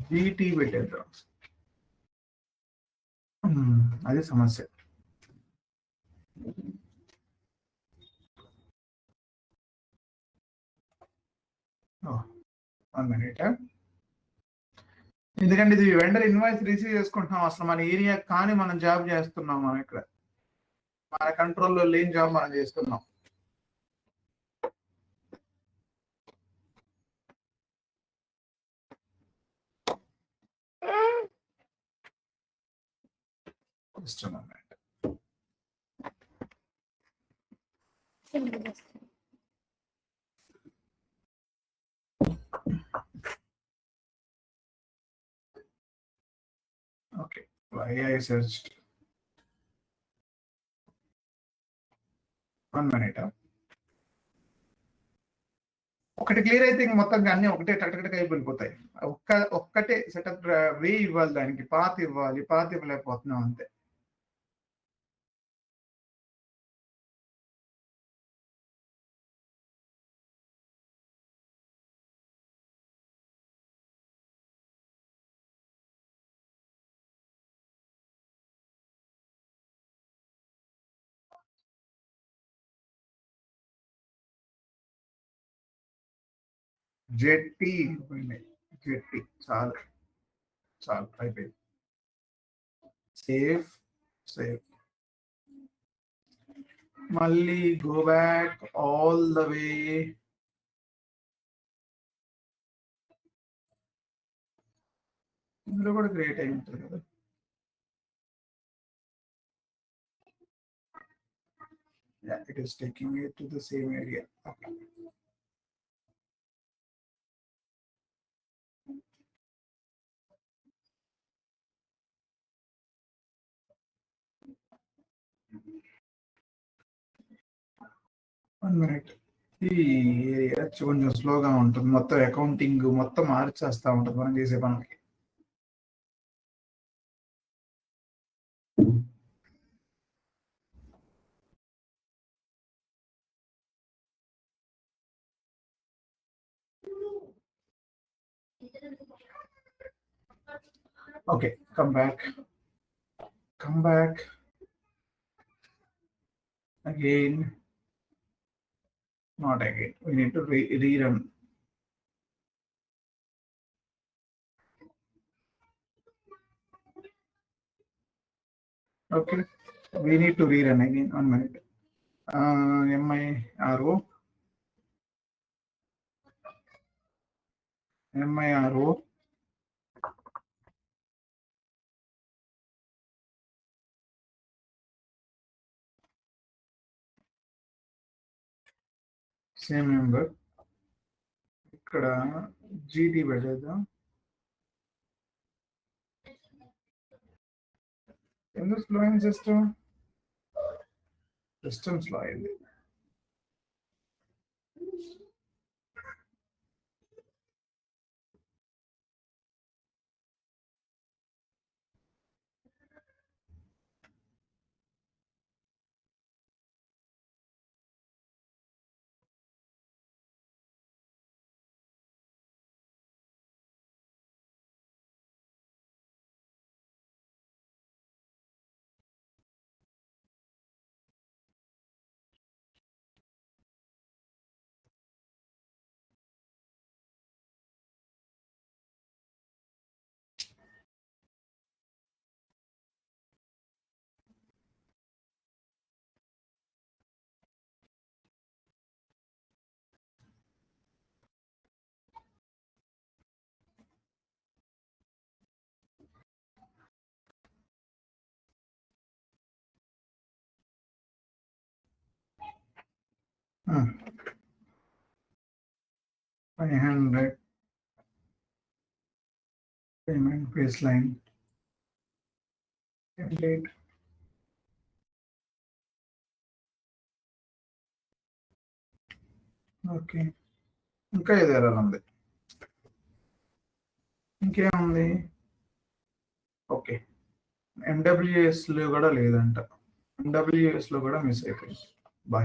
GT పెట్టేద్దాం. అది సమస్య. ఎందుకంటే ఇది వెండర్ ఇన్వాయిస్ రిసీవ్ చేసుకుంటున్నాం. అసలు మన ఏరియా కానీ మనం జాబ్ చేస్తున్నాం. మనం ఇక్కడ మన కంట్రోల్లో లేని జాబ్ మనం చేస్తున్నాం. Okay, why I searched. 1 minute. ఒకటి క్లియర్ అయితే మొత్తం అన్ని ఒకటే టక్ అయిపోయిపోతాయి. ఒక్కటే సెటప్ వే ఇవ్వాలి, దానికి పాత ఇవ్వాలి. పాత ఇవ్వలేకపోతున్నాం అంతే. జెట్టి చాలు అయిపోయింది. సేవ్. మళ్ళీ go back all the way. ఇందులో కూడా క్రియేట్ అయి ఉంటుంది కదా. Yeah, it is taking it to the same area. Okay. One minute. ఈ ఏరియా కొంచెం స్లోగా ఉంటుంది, మొత్తం అకౌంటింగ్ మొత్తం మార్చేస్తా ఉంటుంది మనం చేసే పనులకి. Okay, come back. Come back. Again. Not again. We need to rerun. Okay. We need to rerun again. 1 minute. MIRO. MIRO. Same member. ఇక్కడ GT పెట్టేద్దాం. ఎందుకు స్లో అయింది సిస్టమ్? సిస్టమ్ స్లో అయింది. Hmm. 500 payment baseline template. Okay, ఇంకా ఏదో error ఉంది. ఇంకేముంది? Okay, ఎండబ్ల్యూఎస్లో కూడా లేదంట. ఎండబ్ల్యూఎస్లో కూడా మిస్ అయిపోయింది.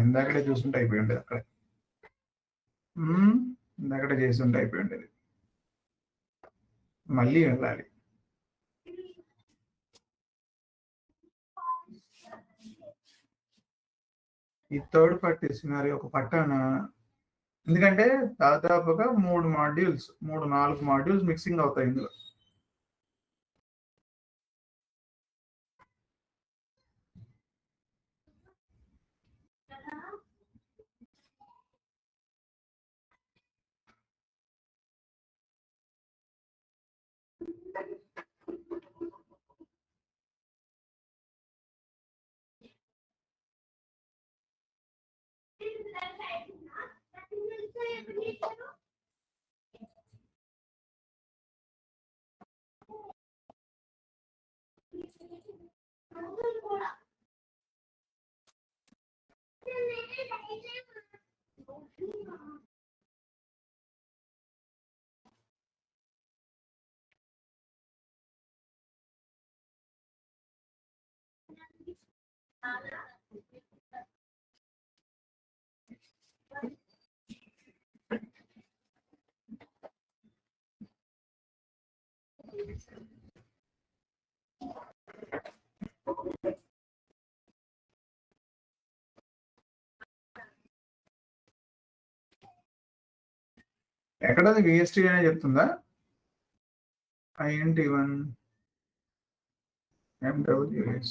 ఇందాకడే చూసుకుంటే అయిపోయి ఉండేది అక్కడే. ఇందాకడే చేసి ఉంటే అయిపోయి ఉండేది. మళ్ళీ వెళ్ళాలి. ఈ థర్డ్ పార్టీ సినారియో ఒక పట్టాన, ఎందుకంటే దాదాపుగా 3 మాడ్యూల్స్ 4 మాడ్యూల్స్ మిక్సింగ్ అవుతాయి ఇందులో. ఎక్కడది విఎస్టీ అనే చెప్తుందా? INT1 MWS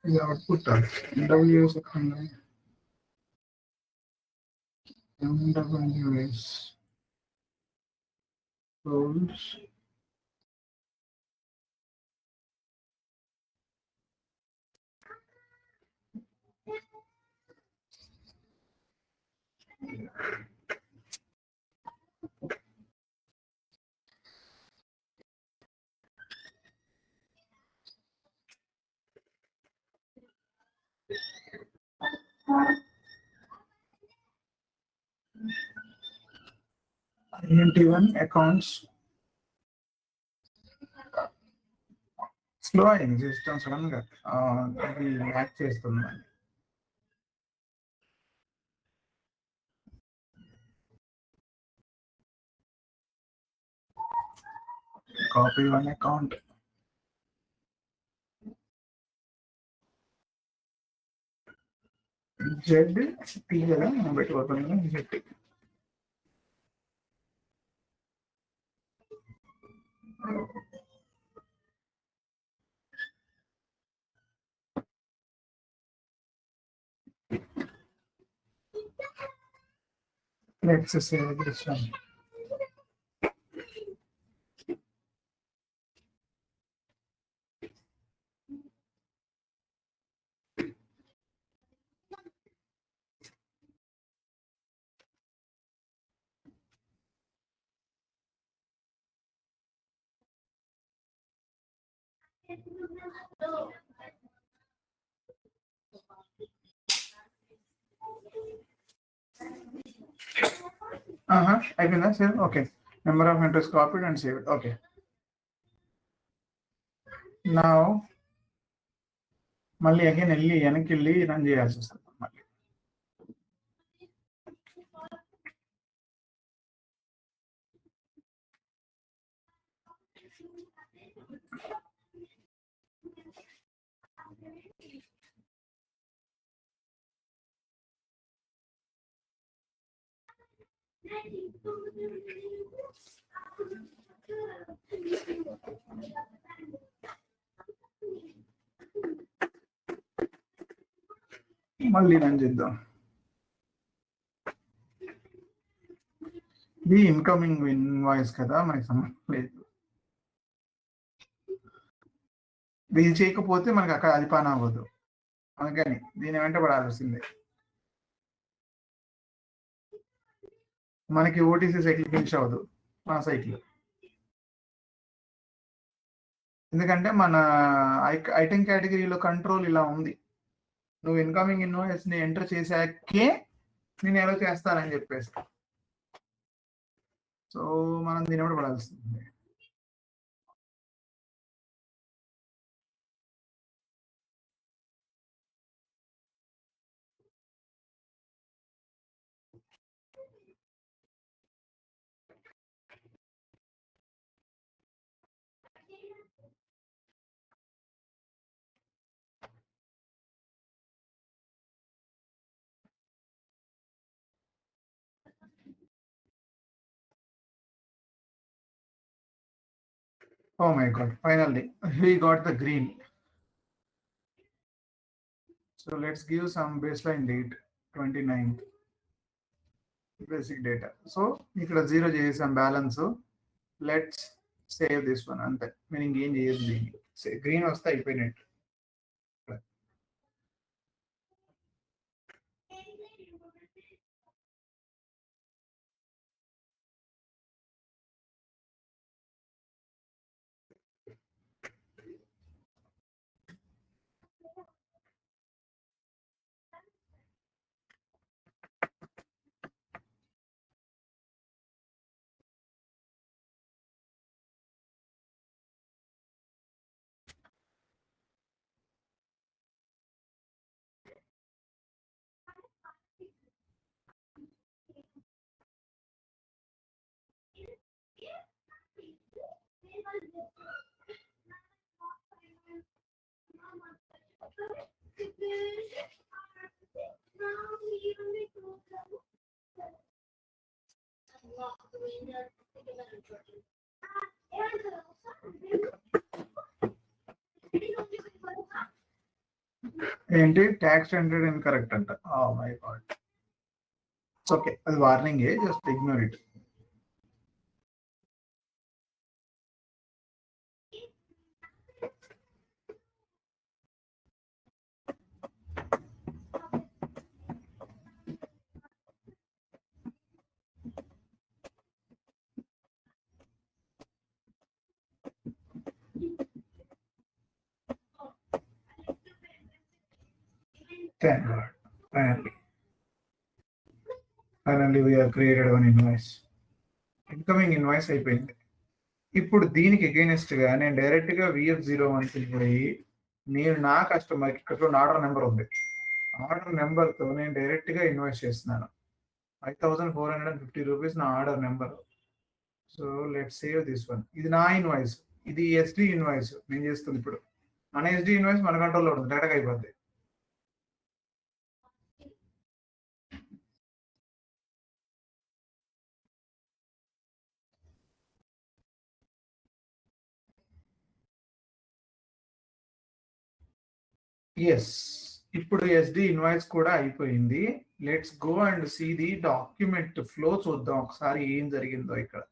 ఇది output WS MWS roles INT1 accounts slow అయింది సిస్టమ్ సడన్ గా ఇది యాక్ట్ చేస్తుంది. Copy one account Z T కదా మనం పెట్టుకోవడం Z let's save this one. అయిపోయిందా save okay number of entries copied and saved okay నా మళ్ళీ అగైన్ వెళ్ళి వెనక్కి వెళ్ళి రన్ చేయాల్సి వస్తుంది మళ్ళీ మళ్ళీ రన్ చేద్దాం. ఇది ఇన్కమింగ్ ఇన్వాయిస్ కదా మనకి సంబంధం లేదు. ఇది చేయకపోతే మనకి అక్కడ అది పని అవ్వదు, అందుకని దీని వెంట పడాల్సిందే. మనకి ఓటీసీ సైకిల్ ఫినిష్ అవ్వదు మన సైకిల్, ఎందుకంటే మన ఐటెం కేటగిరీలో కంట్రోల్ ఇలా ఉంది. నువ్వు ఇన్కమింగ్ ఇన్వాయిస్ ని ఎంటర్ చేశాకే నేను ఎలా చేస్తానని చెప్పేసి, సో మనం దీని వెంట పడాల్సిందే. Oh my God, finally, we got the green. So let's give some baseline date, 29th. Basic data. So ఇక్కడ 0 చేసాం balance. Let's save this one అంతే, మీనింగ్ ఏం చేయదు దీన్ని. గ్రీన్ వస్తే అయిపోయినట్టు. ఏంటి ట్యాక్స్ ఎంటర్డ్ ఇన్కరెక్ట్ అంట. Oh my God. ఓకే, అది warning, just ignore it. Thank God. Finally we have created one invoice. Incoming invoice అయిపోయింది. ఇప్పుడు దీనికి అగైనెస్ట్ గా నేను డైరెక్ట్ గా VF01 పోయి, నేను నా కస్టమర్కి ఇక్కడ ఆర్డర్ నెంబర్ ఉంది, ఆర్డర్ నెంబర్ తో నేను డైరెక్ట్ గా ఇన్వాయిస్ చేస్తున్నాను. 5450 రూపీస్ నా order number. So let save this one. ఇది నా ఇన్వాయిస్, ఇది SD ఇన్వాయిస్ నేను చేస్తుంది. ఇప్పుడు మన SD ఇన్వాయిస్ మన కంట్రోల్లో ఉంటుంది, డైరెక్ట్గా అయిపోద్ది. ఎస్, ఇప్పుడు SD ఇన్వాయిస్ కూడా అయిపోయింది. Let's go and see the document flow చూద్దాం ఒకసారి ఏం జరిగిందో. ఇక్కడ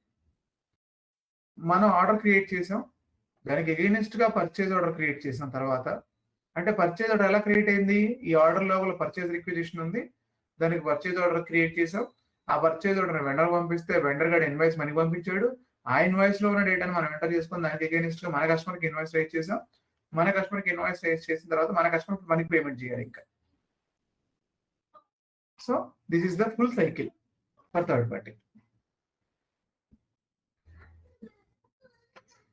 మనం ఆర్డర్ క్రియేట్ చేసాం, దానికి అగైనెస్ట్ గా పర్చేజ్ ఆర్డర్ క్రియేట్ చేసిన తర్వాత, అంటే పర్చేజ్ ఆర్డర్ ఎలా క్రియేట్ అయింది, ఈ ఆర్డర్ లోపల పర్చేజ్ రిక్విజిషన్ ఉంది, దానికి పర్చేజ్ ఆర్డర్ క్రియేట్ చేసాం. ఆ పర్చేజ్ ఆర్డర్ వెండర్ పంపిస్తే వెండర్ గారు ఇన్వాయిస్ మనకి పంపించాడు. ఆ ఇన్వాయిస్ లో ఉన్న డేటాను మనం ఎంటర్ చేసుకుని దానికి అగైనెస్ట్ గా మన కస్టమర్కి ఇన్వాయిస్ రైజ్ చేసాం. మన కస్టమర్కి ఇన్వాయిస్ రైజ్ చేసిన తర్వాత మన కస్టమర్ మనకి పేమెంట్ చేయాలి ఇంకా. So this is the full cycle for third party.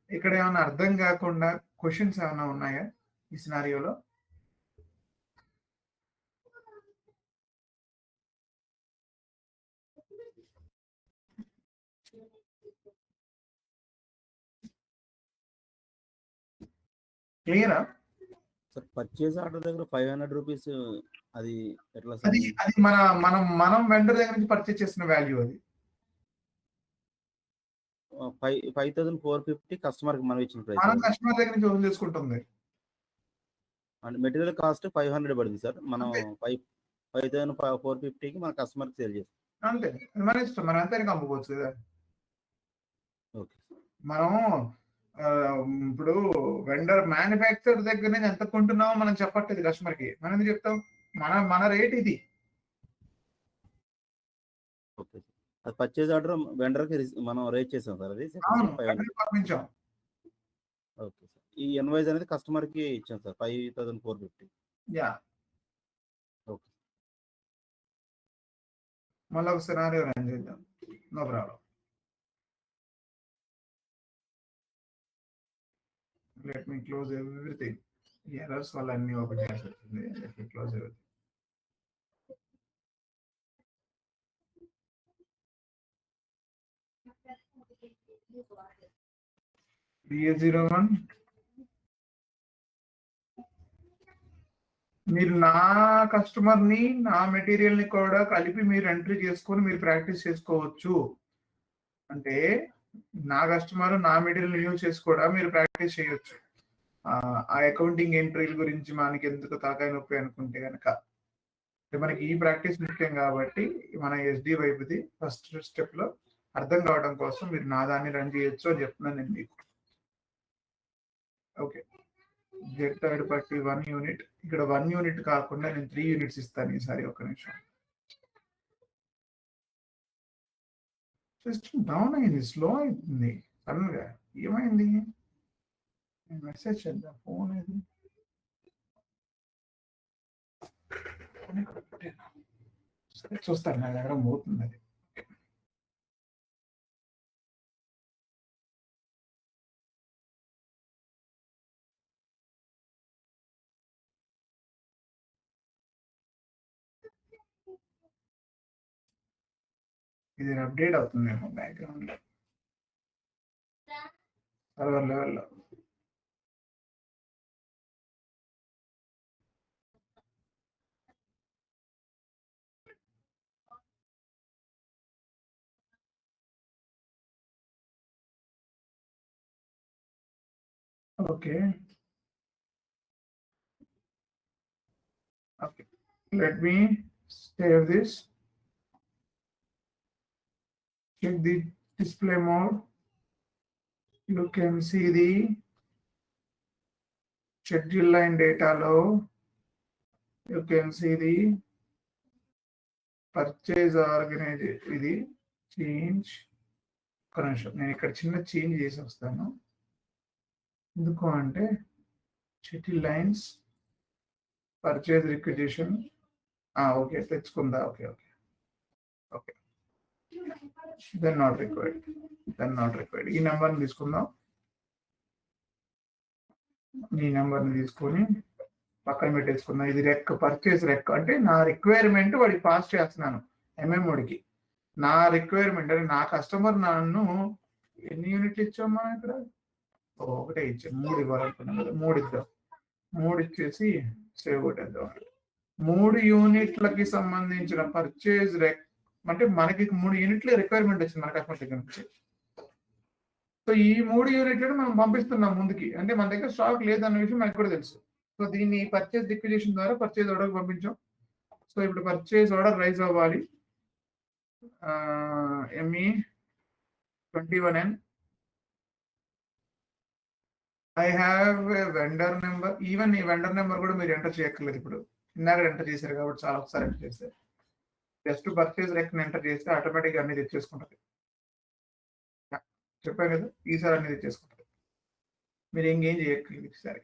ఇక్కడ ఏమైనా అర్థం కాకుండా క్వశ్చన్స్ ఏమైనా ఉన్నాయా ఈ సినారియోలో? క్లియరా? సార్ పర్చేజ్ ఆర్డర్ దగ్గర 500 రూపీస్ అది ఎట్లా సార్? అది అది మనం వెండర్ దగ్గర నుంచి పర్చేజ్ చేసిన వాల్యూ. అది 5450 కస్టమర్ కి మనం ఇచ్చిన ప్రైస్. మనం కస్టమర్ దగ్గర నుంచి వసూలు చేసుకుంటుంది. అండ్ మెటీరియల్ కాస్ట్ 500 పడింది సార్, మనం 5450 కి మన కస్టమర్ కి సేల్ చేస్తాం. అంతే, మన ఇష్టం, మనం అంతే అమ్ముకోవచ్చు కదా. ఓకే, మనం ఇప్పుడు వెండర్ మ్యానుఫ్యాక్చర్ దగ్గర నుంచి ఎంత కొంటున్నామో మనం చెప్పట్లేదు కస్టమర్ కి, మనం ఎందుకు చెప్తాం? మన రేట్ ఇది. ఓకే, అది పర్చేజ్ ఆర్డర్ వెండర్ కి మనం రేట్ చేసాం సార్, అది పంపించాం. ఓకే సార్, ఈ ఇన్వాయిస్ అనేది కస్టమర్ కి ఇచ్చాం సార్ 5450. యా, ఓకే, మళ్ళీ ఒక సినారియో రన్ చేద్దాం. No problem. Let me close everything. Errors వల్ల అన్ని ఓపెన్ చేసి వచ్చింది. Let me close everything. VA01, మీరు నా కస్టమర్ ని నా మెటీరియల్ ని కూడా కలిపి మీరు ఎంట్రీ చేసుకొని మీరు ప్రాక్టీస్ చేసుకోవచ్చు. అంటే నా కస్టమర్ నా మెటీరియల్ యూజ్ చేసి కూడా మీరు ప్రాక్టీస్ చేయొచ్చు. ఆ అకౌంటింగ్ ఎంట్రీల గురించి మనకి ఎందుకు తలకాయ నొప్పి అనుకుంటే కనుక, మనకి ఈ ప్రాక్టీస్ ముఖ్యం కాబట్టి మన SD వైపుది ఫస్ట్ స్టెప్ లో అర్థం కావడం కోసం మీరు నా దాన్ని రన్ చేయొచ్చు అని చెప్తున్నాను నేను మీకు. Okay, get third party 1 unit. ఇక్కడ 1 యూనిట్ కాకుండా నేను 3 యూనిట్స్ ఇస్తాను ఈసారి. ఒక నిమిషం, సిస్టమ్ డౌన్ అయింది, స్లో అవుతుంది సడన్ గా. ఏమైంది? మెసేజ్ చేద్దాం. ఫోన్ ఏది? చూస్తాను, నా దగ్గర మోతుంది అది. ఇది అప్డేట్ అవుతుందేమో బ్యాక్గ్రౌండ్ లో సర్వర్ లెవెల్లో. Okay, Okay, let me save this. Check the display mode. You can see the schedule line data low. You can see the purchase organization. ఇది change. నేను ఇక్కడ చిన్న చేంజ్ చేసి వస్తాను. ఎందుకు అంటే schedule lines purchase requisition okay తెచ్చుకుందా. Okay okay okay then not required ఈ నెంబర్ని తీసుకుందాం. ఈ నెంబర్ని తీసుకొని పక్కన పెట్టేసుకుందాం. ఇది రెక్ పర్చేజ్ రెక్ అంటే నా రిక్వైర్మెంట్ వాడికి పాస్ చేస్తున్నాను ఎంఎంఓడికి. నా రిక్వైర్మెంట్ అంటే నా కస్టమర్ నన్ను ఎన్ని యూనిట్లు ఇచ్చాం మనం ఇక్కడ ఒకటే ఇచ్చాం. 3 ఇవ్వాలనుకున్నాం కదా, 3 ఇద్దాం. 3 ఇచ్చేసి సేవ్ కొట్టేద్దాం. 3 యూనిట్లకి సంబంధించిన పర్చేజ్ రెక్ అంటే మనకి 3 యూనిట్ల రిక్వైర్మెంట్ వచ్చింది మన కస్టమర్ దగ్గర నుంచి. సో ఈ 3 యూనిట్లను మనం పంపిస్తున్నాం ముందుకి, అంటే మన దగ్గర స్టాక్ లేదన్న విషయం మనకు కూడా తెలుసు. సో దీన్ని పర్చేజ్ రిక్విజిషన్ ద్వారా పర్చేజ్ ఆర్డర్ పంపించాం. సో ఇప్పుడు పర్చేజ్ ఆర్డర్ రైజ్ అవ్వాలి. ME21N. I have a vendor number. Even ఈ వెండర్ నెంబర్ కూడా మీరు ఎంటర్ చేయక్కర్లేదు. ఇప్పుడు ఇందాక ఎంటర్ చేశారు కాబట్టి చాలా ఒకసారి ఎంటర్ చేశారు. జస్ట్ పర్చేజ్ రెక్ని ఎంటర్ చేస్తే ఆటోమేటిక్గా అన్ని తెచ్చేసుకుంటుంది. చెప్పాను కదా, ఈసారి అన్ని తెచ్చేసుకుంటుంది. మీరు ఇంకేం చేయక్కర్లేదు. ఈసారి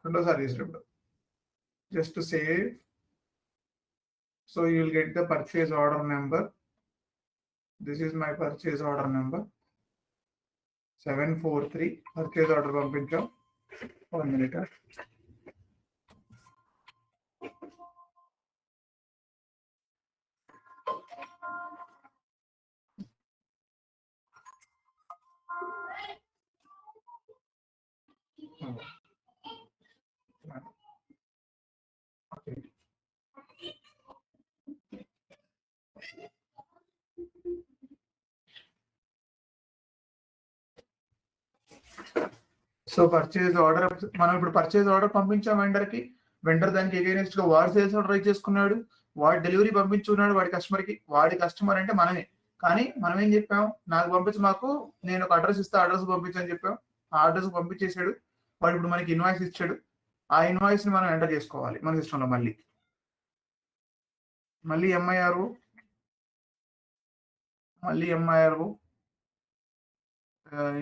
రెండోసారి చేసేటప్పుడు just save. So you will get the purchase order number. This is my purchase order number 743. Purchase order పంపించాం. 1 minute. Okay. So purchase order మనం ఇప్పుడు పర్చేజ్ ఆర్డర్ పంపించాం వెండర్కి. వెండర్ దానికి ఎగైనెస్ట్ గా వాడు సేల్స్ ఆర్డర్ రైజ్ చేసుకున్నాడు, వాడు డెలివరీ పంపించుకున్నాడు వాడి కస్టమర్కి. వాడి కస్టమర్ అంటే మనమే. కానీ మనం ఏం చెప్పాం, నాకు పంపించి మాకు నేను ఒక అడ్రస్ ఇస్తా, అడ్రస్ పంపించని చెప్పాం. ఆ అడ్రస్ పంపించేశాడు వాడు. ఇప్పుడు మనకి ఇన్వాయిస్ ఇచ్చాడు. ఆ ఇన్వాయిస్ ని మనం ఎంటర్ చేసుకోవాలి మన సిస్టంలో. మళ్ళీ ఎంఐఆర్ఓ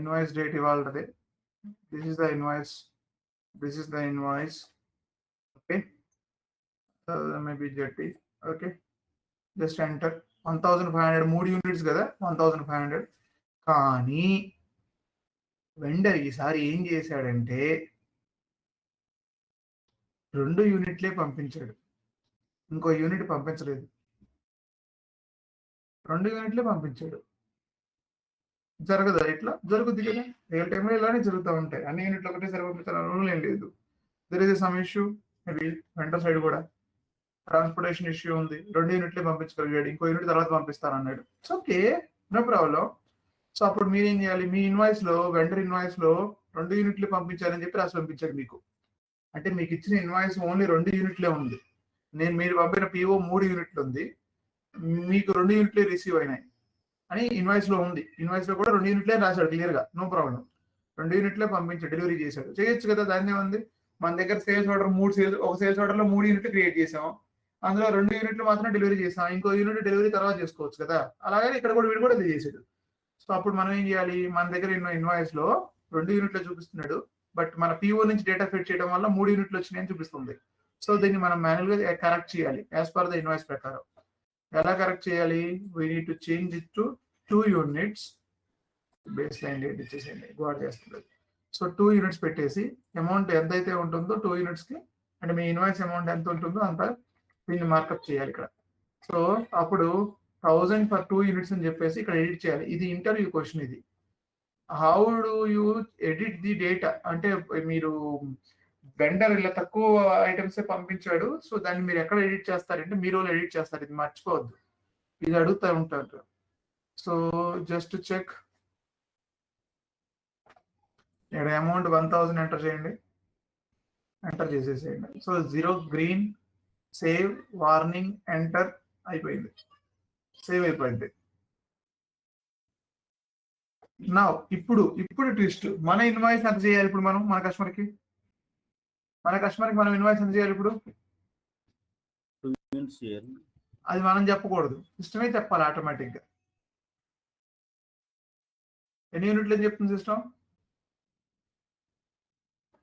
ఇన్వాయిస్ డేట్ ఇవ్వాలి. This is the invoice. Okay, maybe JT. Okay, just enter 1500. 3 units కదా, 1500. కానీ వెండర్ ఈసారి ఏం చేశాడంటే 2 యూనిట్లే పంపించాడు, ఇంకో యూనిట్ పంపించలేదు. 2 యూనిట్లే పంపించాడు. జరగదా? ఇట్లా జరుగుద్ది కదా, రియల్ టైంలో ఇలానే జరుగుతూ ఉంటాయి. అన్ని యూనిట్లు ఒకటేసారి పంపించాలని రూల్ ఏం లేదు. There is some issue, maybe vendor side కూడా ట్రాన్స్పోర్టేషన్ ఇష్యూ ఉంది. 2 యూనిట్లే పంపించగలిగాడు, ఇంకో యూనిట్ తర్వాత పంపిస్తానన్నాడు. It's okay, no problem. So అప్పుడు మీరేం చేయాలి, మీ ఇన్వాయిస్ లో వెండర్ ఇన్వాయిస్ లో 2 యూనిట్లే పంపించాలని చెప్పి రాసి పంపించాడు మీకు. అంటే మీకు ఇచ్చిన ఇన్వాయిస్ ఓన్లీ 2 యూనిట్లే ఉంది. మీరు పంపిన PO 3 యూనిట్లు ఉంది, మీకు 2 యూనిట్లే రిసీవ్ అయినాయి అని ఇన్వాయిస్ లో ఉంది. ఇన్వాయిస్ లో కూడా 2 యూనిట్లే రాశాడు క్లియర్ గా, నో ప్రాబ్లం. 2 యూనిట్లే పంపించాడు, డెలివరీ చేశాడు. చేయొచ్చు కదా, దాన్ని ఉంది. మన దగ్గర సేల్స్ ఆర్డర్ ఒక సేల్స్ ఆర్డర్ లో 3 యూనిట్లు క్రియేట్ చేసాం, అందులో 2 యూనిట్లు మాత్రం డెలివరీ చేసాం, ఇంకో యూనిట్ డెలివరీ తర్వాత చేసుకోవచ్చు కదా. అలాగే ఇక్కడ కూడా వీడు కూడా ఇది చేసాడు. సో అప్పుడు మనం ఏం చేయాలి, మన దగ్గర ఇన్వాయిస్ లో 2 యూనిట్లు చూపిస్తున్నాడు, బట్ మన PO నుంచి డేటా ఫిట్ చేయడం వల్ల 3 యూనిట్లు వచ్చినాయని చూపిస్తుంది. సో దీన్ని మనం మాన్యువల్ గా కరెక్ట్ చేయాలి యాజ్ పర్ ద ఇన్వాయిస్ ప్రకారం. ఎలా కరెక్ట్ చేయాలి, we need to change it to 2 units. Base line date ఇచ్చేసేయండి, గోడ్ చేస్తుంది. సో 2 యూనిట్స్ పెట్టేసి అమౌంట్ ఎంతైతే ఉంటుందో 2 యూనిట్స్ కి, అంటే మీ ఇన్వాయిస్ అమౌంట్ ఎంత ఉంటుందో అంత దీన్ని మార్కప్ చేయాలి ఇక్కడ. సో అప్పుడు 1000 ఫర్ 2 యూనిట్స్ అని చెప్పేసి ఇక్కడ ఎడిట్ చేయాలి. ఇది ఇంటర్వ్యూ క్వశ్చన్. ఇది how do you edit the data అంటే, మీరు వెండర్ ఇలా తక్కువ ఐటమ్స్ పంపించాడు, సో దాన్ని మీరు ఎక్కడ ఎడిట్ చేస్తారంటే మీరు ఎడిట్ చేస్తారు. ఇది మర్చిపోవద్దు, ఇది అడుగుతూ ఉంటారు. సో జస్ట్ చెక్, ఇక్కడ అమౌంట్ 1000 ఎంటర్ చేయండి, ఎంటర్ చేసేసేయండి. So 0 green save, warning, enter అయిపోయింది, సేవ్ అయిపోయింది. నా ఇప్పుడు ట్విస్ట్, మన ఇన్వాయిస్ ఎంత చేయాలి ఇప్పుడు మనం మన కస్టమర్కి మనం ఇన్వాయిస్ ఎంత చేయాలి ఇప్పుడు? 2 యూనిట్స్ చేయాలి. అది మనం చెప్పకూడదు, సిస్టమే చెప్పాలి ఆటోమేటిక్ గా. ఎన్ని యూనిట్లు అని చెప్తుంది సిస్టమ్?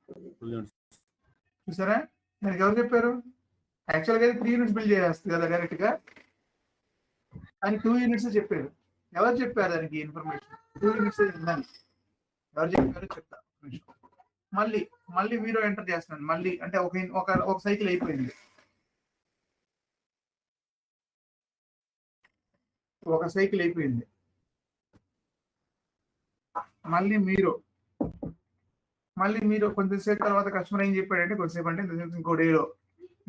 2 యూనిట్స్. చూసారా, నాకు ఎవరు చెప్పారు? యాక్చువల్గా 3 యూనిట్స్ బిల్డ్ చేస్తుంది కదా డైరెక్ట్ గా, కానీ 2 యూనిట్స్ చెప్పారు. ఎవరు చెప్పారు దానికి ఇన్ఫర్మేషన్? 2 యూనిట్స్ ఉందని ఎవరు చెప్పారో చెప్తా. మళ్ళీ మీరు ఎంటర్ చేస్తున్నాను. మళ్ళీ అంటే ఒక సైకిల్ అయిపోయింది, ఒక సైకిల్ అయిపోయింది. మళ్ళీ మీరు కొంచెంసేపు తర్వాత కస్టమర్ ఏం చెప్పాడంటే, కొంచెంసేపు అంటే ఇంకో డేలో,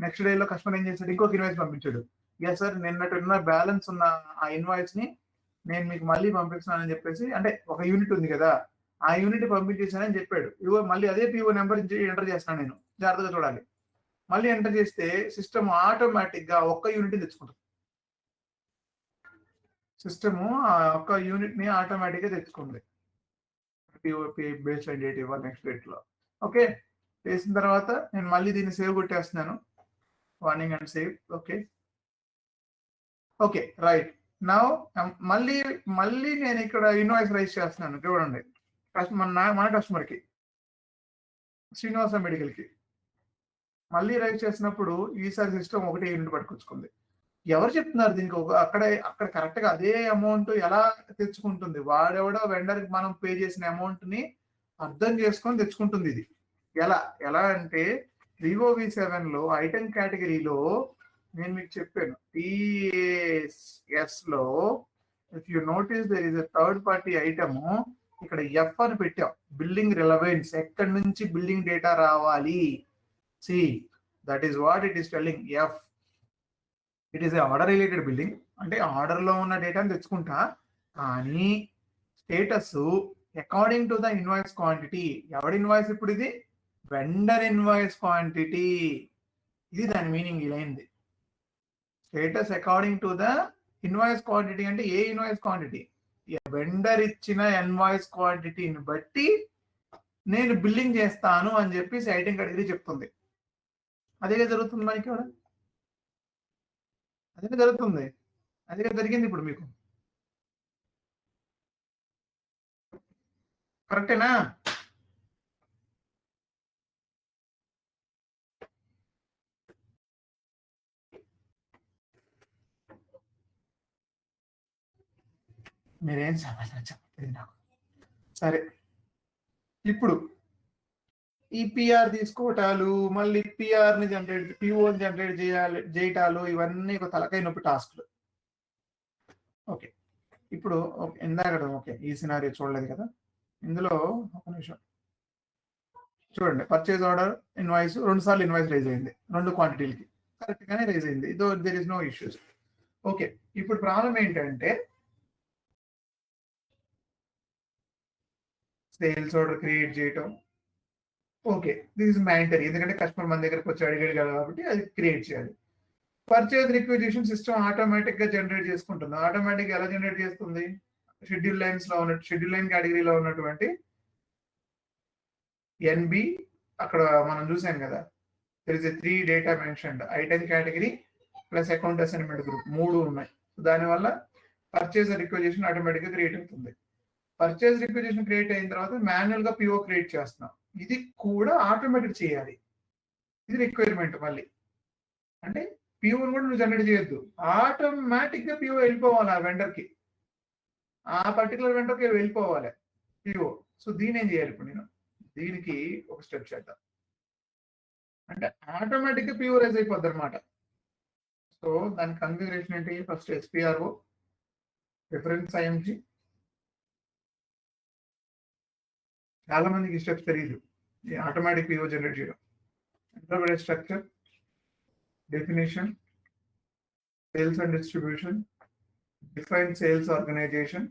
నెక్స్ట్ డేలో కస్టమర్ ఏం చేశాడు, ఇంకొక ఇన్వాయిస్ పంపించాడు. ఎస్ సార్, నిన్నట్టున్న బ్యాలెన్స్ ఉన్న ఆ ఇన్వాయిస్ ని నేను మీకు మళ్ళీ పంపిస్తున్నానని చెప్పేసి, అంటే ఒక యూనిట్ ఉంది కదా, ఆ యూనిట్ పంపించేసానని చెప్పాడు. ఇవో మళ్ళీ అదే పిఓ నెంబర్ ఎంటర్ చేస్తున్నాను నేను, జాగ్రత్తగా చూడాలి. మళ్ళీ ఎంటర్ చేస్తే సిస్టమ్ ఆటోమేటిక్ గా ఒక్క యూనిట్ తెచ్చుకుంటుంది. సిస్టమ్ ఆ ఒక్క యూనిట్ ని ఆటోమేటిక్ గా తెచ్చుకుంది. బేస్ లైన్ డేట్ ఇవ్వాలి నెక్స్ట్ డేట్ లో. ఓకే, చేసిన తర్వాత నేను మళ్ళీ దీన్ని సేవ్ కొట్టేస్తున్నాను, warning and save. Okay right. Now మళ్ళీ నేను ఇక్కడ ఇన్వాయిస్ రైజ్ చేస్తున్నాను. చూడండి, మన కస్టమర్ కి శ్రీనివాస మెడికల్ కి మళ్ళీ రైజ్ చేసినప్పుడు ఈసారి సిస్టమ్ ఒకటే యూనిట్ పట్టుకొచ్చుకుంది. ఎవరు చెప్తున్నారు దీనికి? అక్కడ కరెక్ట్ గా అదే అమౌంట్ ఎలా తెచ్చుకుంటుంది? వాడెవడో వెండర్ మనం పే చేసిన అమౌంట్ ని అర్థం చేసుకొని తెచ్చుకుంటుంది. ఇది ఎలా అంటే VOV7 లో ఐటమ్ కేటగిరీలో నేను మీకు చెప్పాను, TAS లో if you notice there is a third party item, ఇక్కడ ఎఫ్ అని పెట్టాం, బిల్డింగ్ రిలవెన్స్, ఎక్కడి నుంచి బిల్డింగ్ డేటా రావాలి. See that is what it is telling. F, it is order related building, అంటే ఆర్డర్ లో ఉన్న డేటాని తెచ్చుకుంటా, కానీ status according to the invoice quantity. ఎవరి ఇన్వాయిస్ ఇప్పుడు ఇది? Vendor invoice quantity. ఇది దాని మీనింగ్ ఇలా అయింది. Status according to the invoice quantity అంటే ఏ ఇన్వాయిస్ క్వాంటిటీ? వెండర్ ఇచ్చిన ఇన్వాయిస్ క్వాంటిటీని బట్టి నేను బిల్లింగ్ చేస్తాను అని చెప్పి ఐటమ్ కేటగిరీ చెప్తుంది. అదే జరుగుతుంది మనకి కూడా, అదే జరుగుతుంది, అదే జరిగింది ఇప్పుడు మీకు. కరెక్టేనా? మీరేం సమాధానం చెప్పలేదు నాకు. సరే, ఇప్పుడు ఈ పిఆర్ తీసుకోవటాలు, మళ్ళీ పిఆర్ ని జనరేట్, పిఓని జనరేట్ చేయటాలు, ఇవన్నీ ఒక తలకాయ నొప్పి టాస్క్లు. ఓకే, ఇప్పుడు ఇందాక ఓకే ఈ సినారియో చూడలేదు కదా, ఇందులో ఒక నిమిషం చూడండి. పర్చేజ్ ఆర్డర్ ఇన్వాయిస్ 2 సార్లు ఇన్వాయిస్ రైజ్ అయింది, 2 క్వాంటిటీలకి కరెక్ట్ గానే రైజ్ అయింది. There is no issues. Okay, ఇప్పుడు ప్రాబ్లం ఏంటంటే సేల్స్ ఆర్డర్ క్రియేట్ చేయటం. ఓకే, దిస్ ఇస్ మ్యాండటరీ, ఎందుకంటే కస్టమర్ మన దగ్గరకు వచ్చి అడిగాడు కదా కాబట్టి అది క్రియేట్ చేయాలి. పర్చేజ్ రిక్విజిషన్ సిస్టమ్ ఆటోమేటిక్ గా జనరేట్ చేసుకుంటుంది. ఆటోమేటిక్ ఎలా జనరేట్ చేస్తుంది? షెడ్యూల్ లైన్ కేటగిరీలో ఉన్నటువంటి NB అక్కడ మనం చూసాం కదా, there is 3 data mentioned, item category plus account assignment group 3 ఉన్నాయి. దానివల్ల పర్చేజ్ రిక్విజిషన్ ఆటోమేటిక్ గా క్రియేట్ అవుతుంది. పర్చేజ్ రిక్విజిషన్ క్రియేట్ అయిన తర్వాత మాన్యువల్ గా PO క్రియేట్ చేస్తున్నాం, ఇది కూడా ఆటోమేటిక్ చేయాలి. ఇది రిక్వైర్మెంట్. మళ్ళీ అంటే PO కూడా నువ్వు జనరేట్ చేయొద్దు, ఆటోమేటిక్ గా PO వెళ్ళిపోవాలి ఆ వెండర్ కి, ఆ పర్టికులర్ వెండర్ కి వెళ్ళిపోవాలి PO. సో దీని ఏం చేయాలి ఇప్పుడు? నేను దీనికి ఒక స్టెప్ చేద్దాం, అంటే ఆటోమేటిక్ గా PO రైజ్ అయిపోద్ది అనమాట. సో దాని కన్ఫిగరేషన్ ఏంటి? First SPRO reference IMG. చాలా మందికి స్టెప్స్ తెలియదు ఆటోమేటిక్ PO జనరేట్ చేయడం. Enterprise structure, definition, sales and distribution, define sales organization,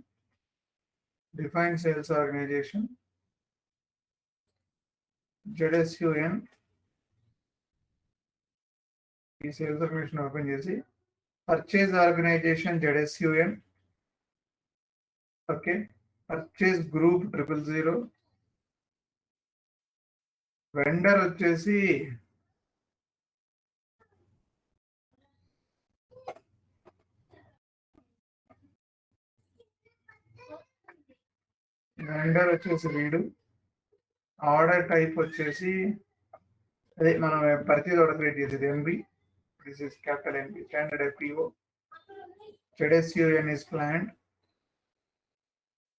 ZSUN, ఈ సేల్స్ ఆర్గనైజేషన్ ఓపెన్ చేసి purchase organization ZSUN, okay, purchase group 000, vendor వచ్చేసి వీడు, ఆర్డర్ టైప్ వచ్చేసి అదే మనం పర్చేజ్ ఆర్డర్ క్రియేట్ చేసేది MB, this is capital MB, standard FPO, ZSUN is planned,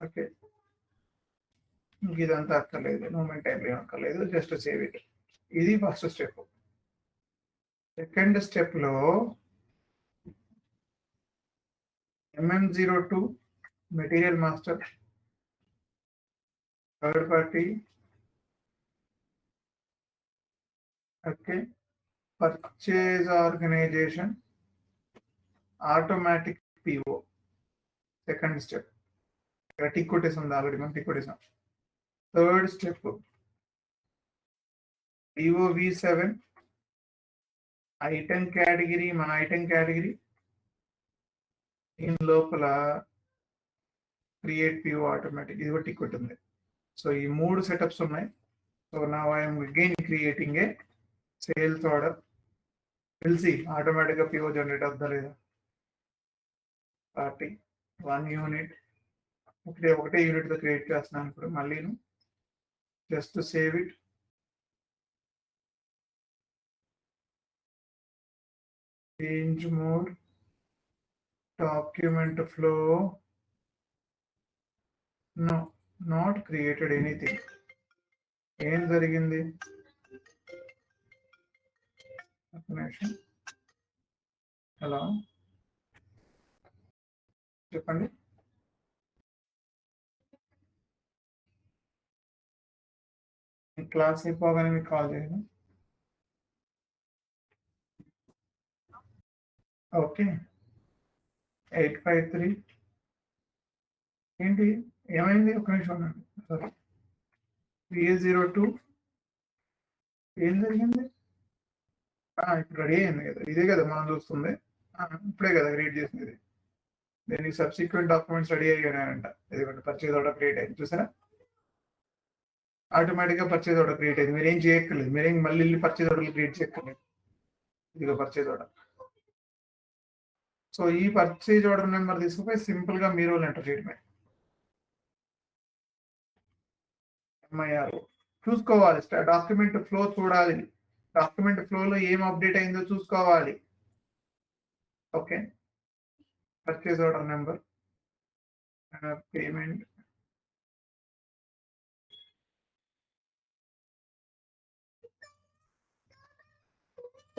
okay. ఇదంతా అక్కర్లేదు, మూమెంట్ టైం ఏం అక్కర్లేదు, జస్ట్ సేవ్ ఇట్. ఇది ఫస్ట్ స్టెప్. సెకండ్ స్టెప్ లో MM02 material master, third party, okay, purchase organisation automatic PO, second step. Tick కొట్టేసాం already, మనం tick కొట్టేసాం. Third step PO V7 item category, మన ఐటెం కేటగిరీ, దీని లోపల క్రియేట్ PO ఆటోమేటిక్, ఇది కూడా టిక్ కొట్టింది. సో ఈ 3 సెటప్స్ ఉన్నాయి. సో నా I'm again creating a sales order. తెలిసి ఆటోమేటిక్గా PO జనరేట్ అవుతుందా లేదా. పార్టీ 1 యూనిట్, ఒకటే యూనిట్ తో క్రియేట్ చేస్తున్నాను ఇప్పుడు. మళ్ళీ just save it. Change mode, document flow, no, not created anything. ఏం జరిగింది? హలో, చెప్పండి. క్లాస్ అయిపోగానే మీకు కాల్ చేయను. ఓకే, 853 ఏంటి ఏమైంది? ఒక నిమిషం ఉండండి. సారీ, VA02 ఏం జరిగింది? ఇప్పుడు రెడీ అయింది కదా, ఇదే కదా మనం చూస్తుంది. ఇప్పుడే కదా క్రియేట్ చేసింది. దీనికి సబ్సిక్వెంట్ డాక్యుమెంట్స్ రెడీ అయ్యానంట. ఎందుకంటే పర్చేజ్ ఆర్డర్ క్రియేట్ అయింది, చూసారా? ఆటోమేటిక్గా పర్చేజ్ ఆర్డర్ క్రియేట్ అయింది. మీరేం చేయక్కర్లేదు, మీరేం మళ్ళీ పర్చేజ్ ఆర్డర్ క్రియేట్ చేయక్కర్లేదు. ఇదిగో పర్చేజ్ ఆర్డర్. సో ఈ పర్చేజ్ ఆర్డర్ నెంబర్ తీసుకుపోయి సింపుల్ గా మీరు ఎంటర్ చేయడమే. MIR చూసుకోవాలి, డాక్యుమెంట్ ఫ్లో చూడాలి. డాక్యుమెంట్ ఫ్లోలో ఏం అప్డేట్ అయిందో చూసుకోవాలి. Okay, purchase order number, payment,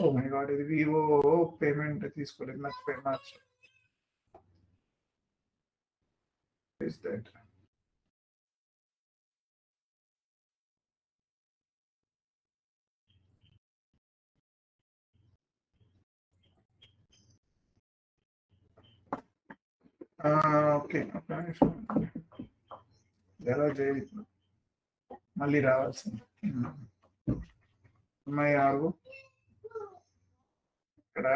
oh my God, ఇది వివో పేమెంట్ తీసుకోలేదు, మర్చిపోయి మార్చ్. ఇస్ దట్ ఓకే, ఎలా చేయాలి? మళ్ళీ రావాల్సింది. MIR ఇక్కడ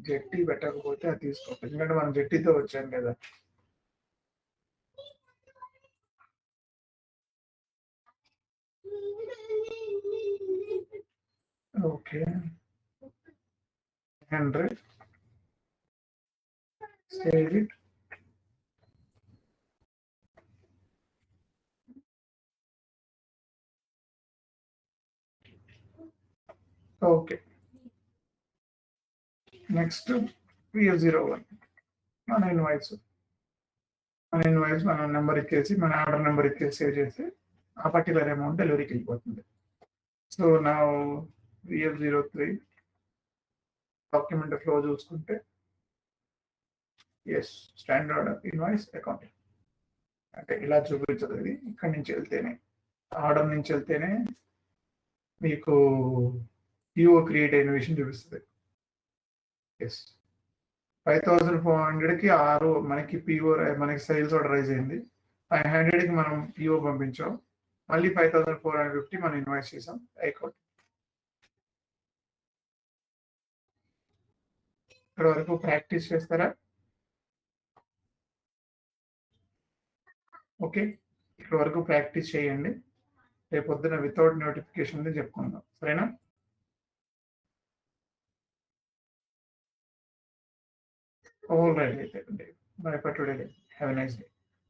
జెట్టి పెట్టకపోతే అది తీసుకోవచ్చు, ఎందుకంటే మనం జెట్టితో వచ్చాం కదా. Okay, 100 save it. Okay, next VA01 మన ఇన్వాయిస్ మన నెంబర్ ఇచ్చేసి, మన ఆర్డర్ నెంబర్ ఇచ్చేసి సేవ్ చేసి ఆ పర్టికులర్ అమౌంట్ డెలివరీకి వెళ్ళిపోతుంది. సో నా VA03 డాక్యుమెంట్ ఫ్లో చూసుకుంటే ఎస్, స్టాండర్డ్ ఇన్వాయిస్ అకౌంటింగ్ అంటే ఇలా చూపించదు. ఇది ఇక్కడి నుంచి వెళ్తేనే, ఆర్డర్ నుంచి వెళ్తేనే మీకు PO క్రియేట్ అయిన విషయం చూపిస్తుంది. ఎస్, 5400కి 6 మనకి PO, మనకి సేల్స్ ఆర్డర్ రైజ్ అయింది. 500కి మనం PO పంపించాం, మళ్ళీ 5450 మనం ఇన్వాయిస్ చేసాం అకౌంట్. ఇక్కడ వరకు ప్రాక్టీస్ చేస్తారా? ఓకే, ఇక్కడ వరకు ప్రాక్టీస్ చేయండి. రేపు పొద్దున వితౌట్ నోటిఫికేషన్ చెప్పుకుందాం, సరేనా? ఆల్ రైట్ అయితే, by for today. Have a nice day.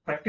Practice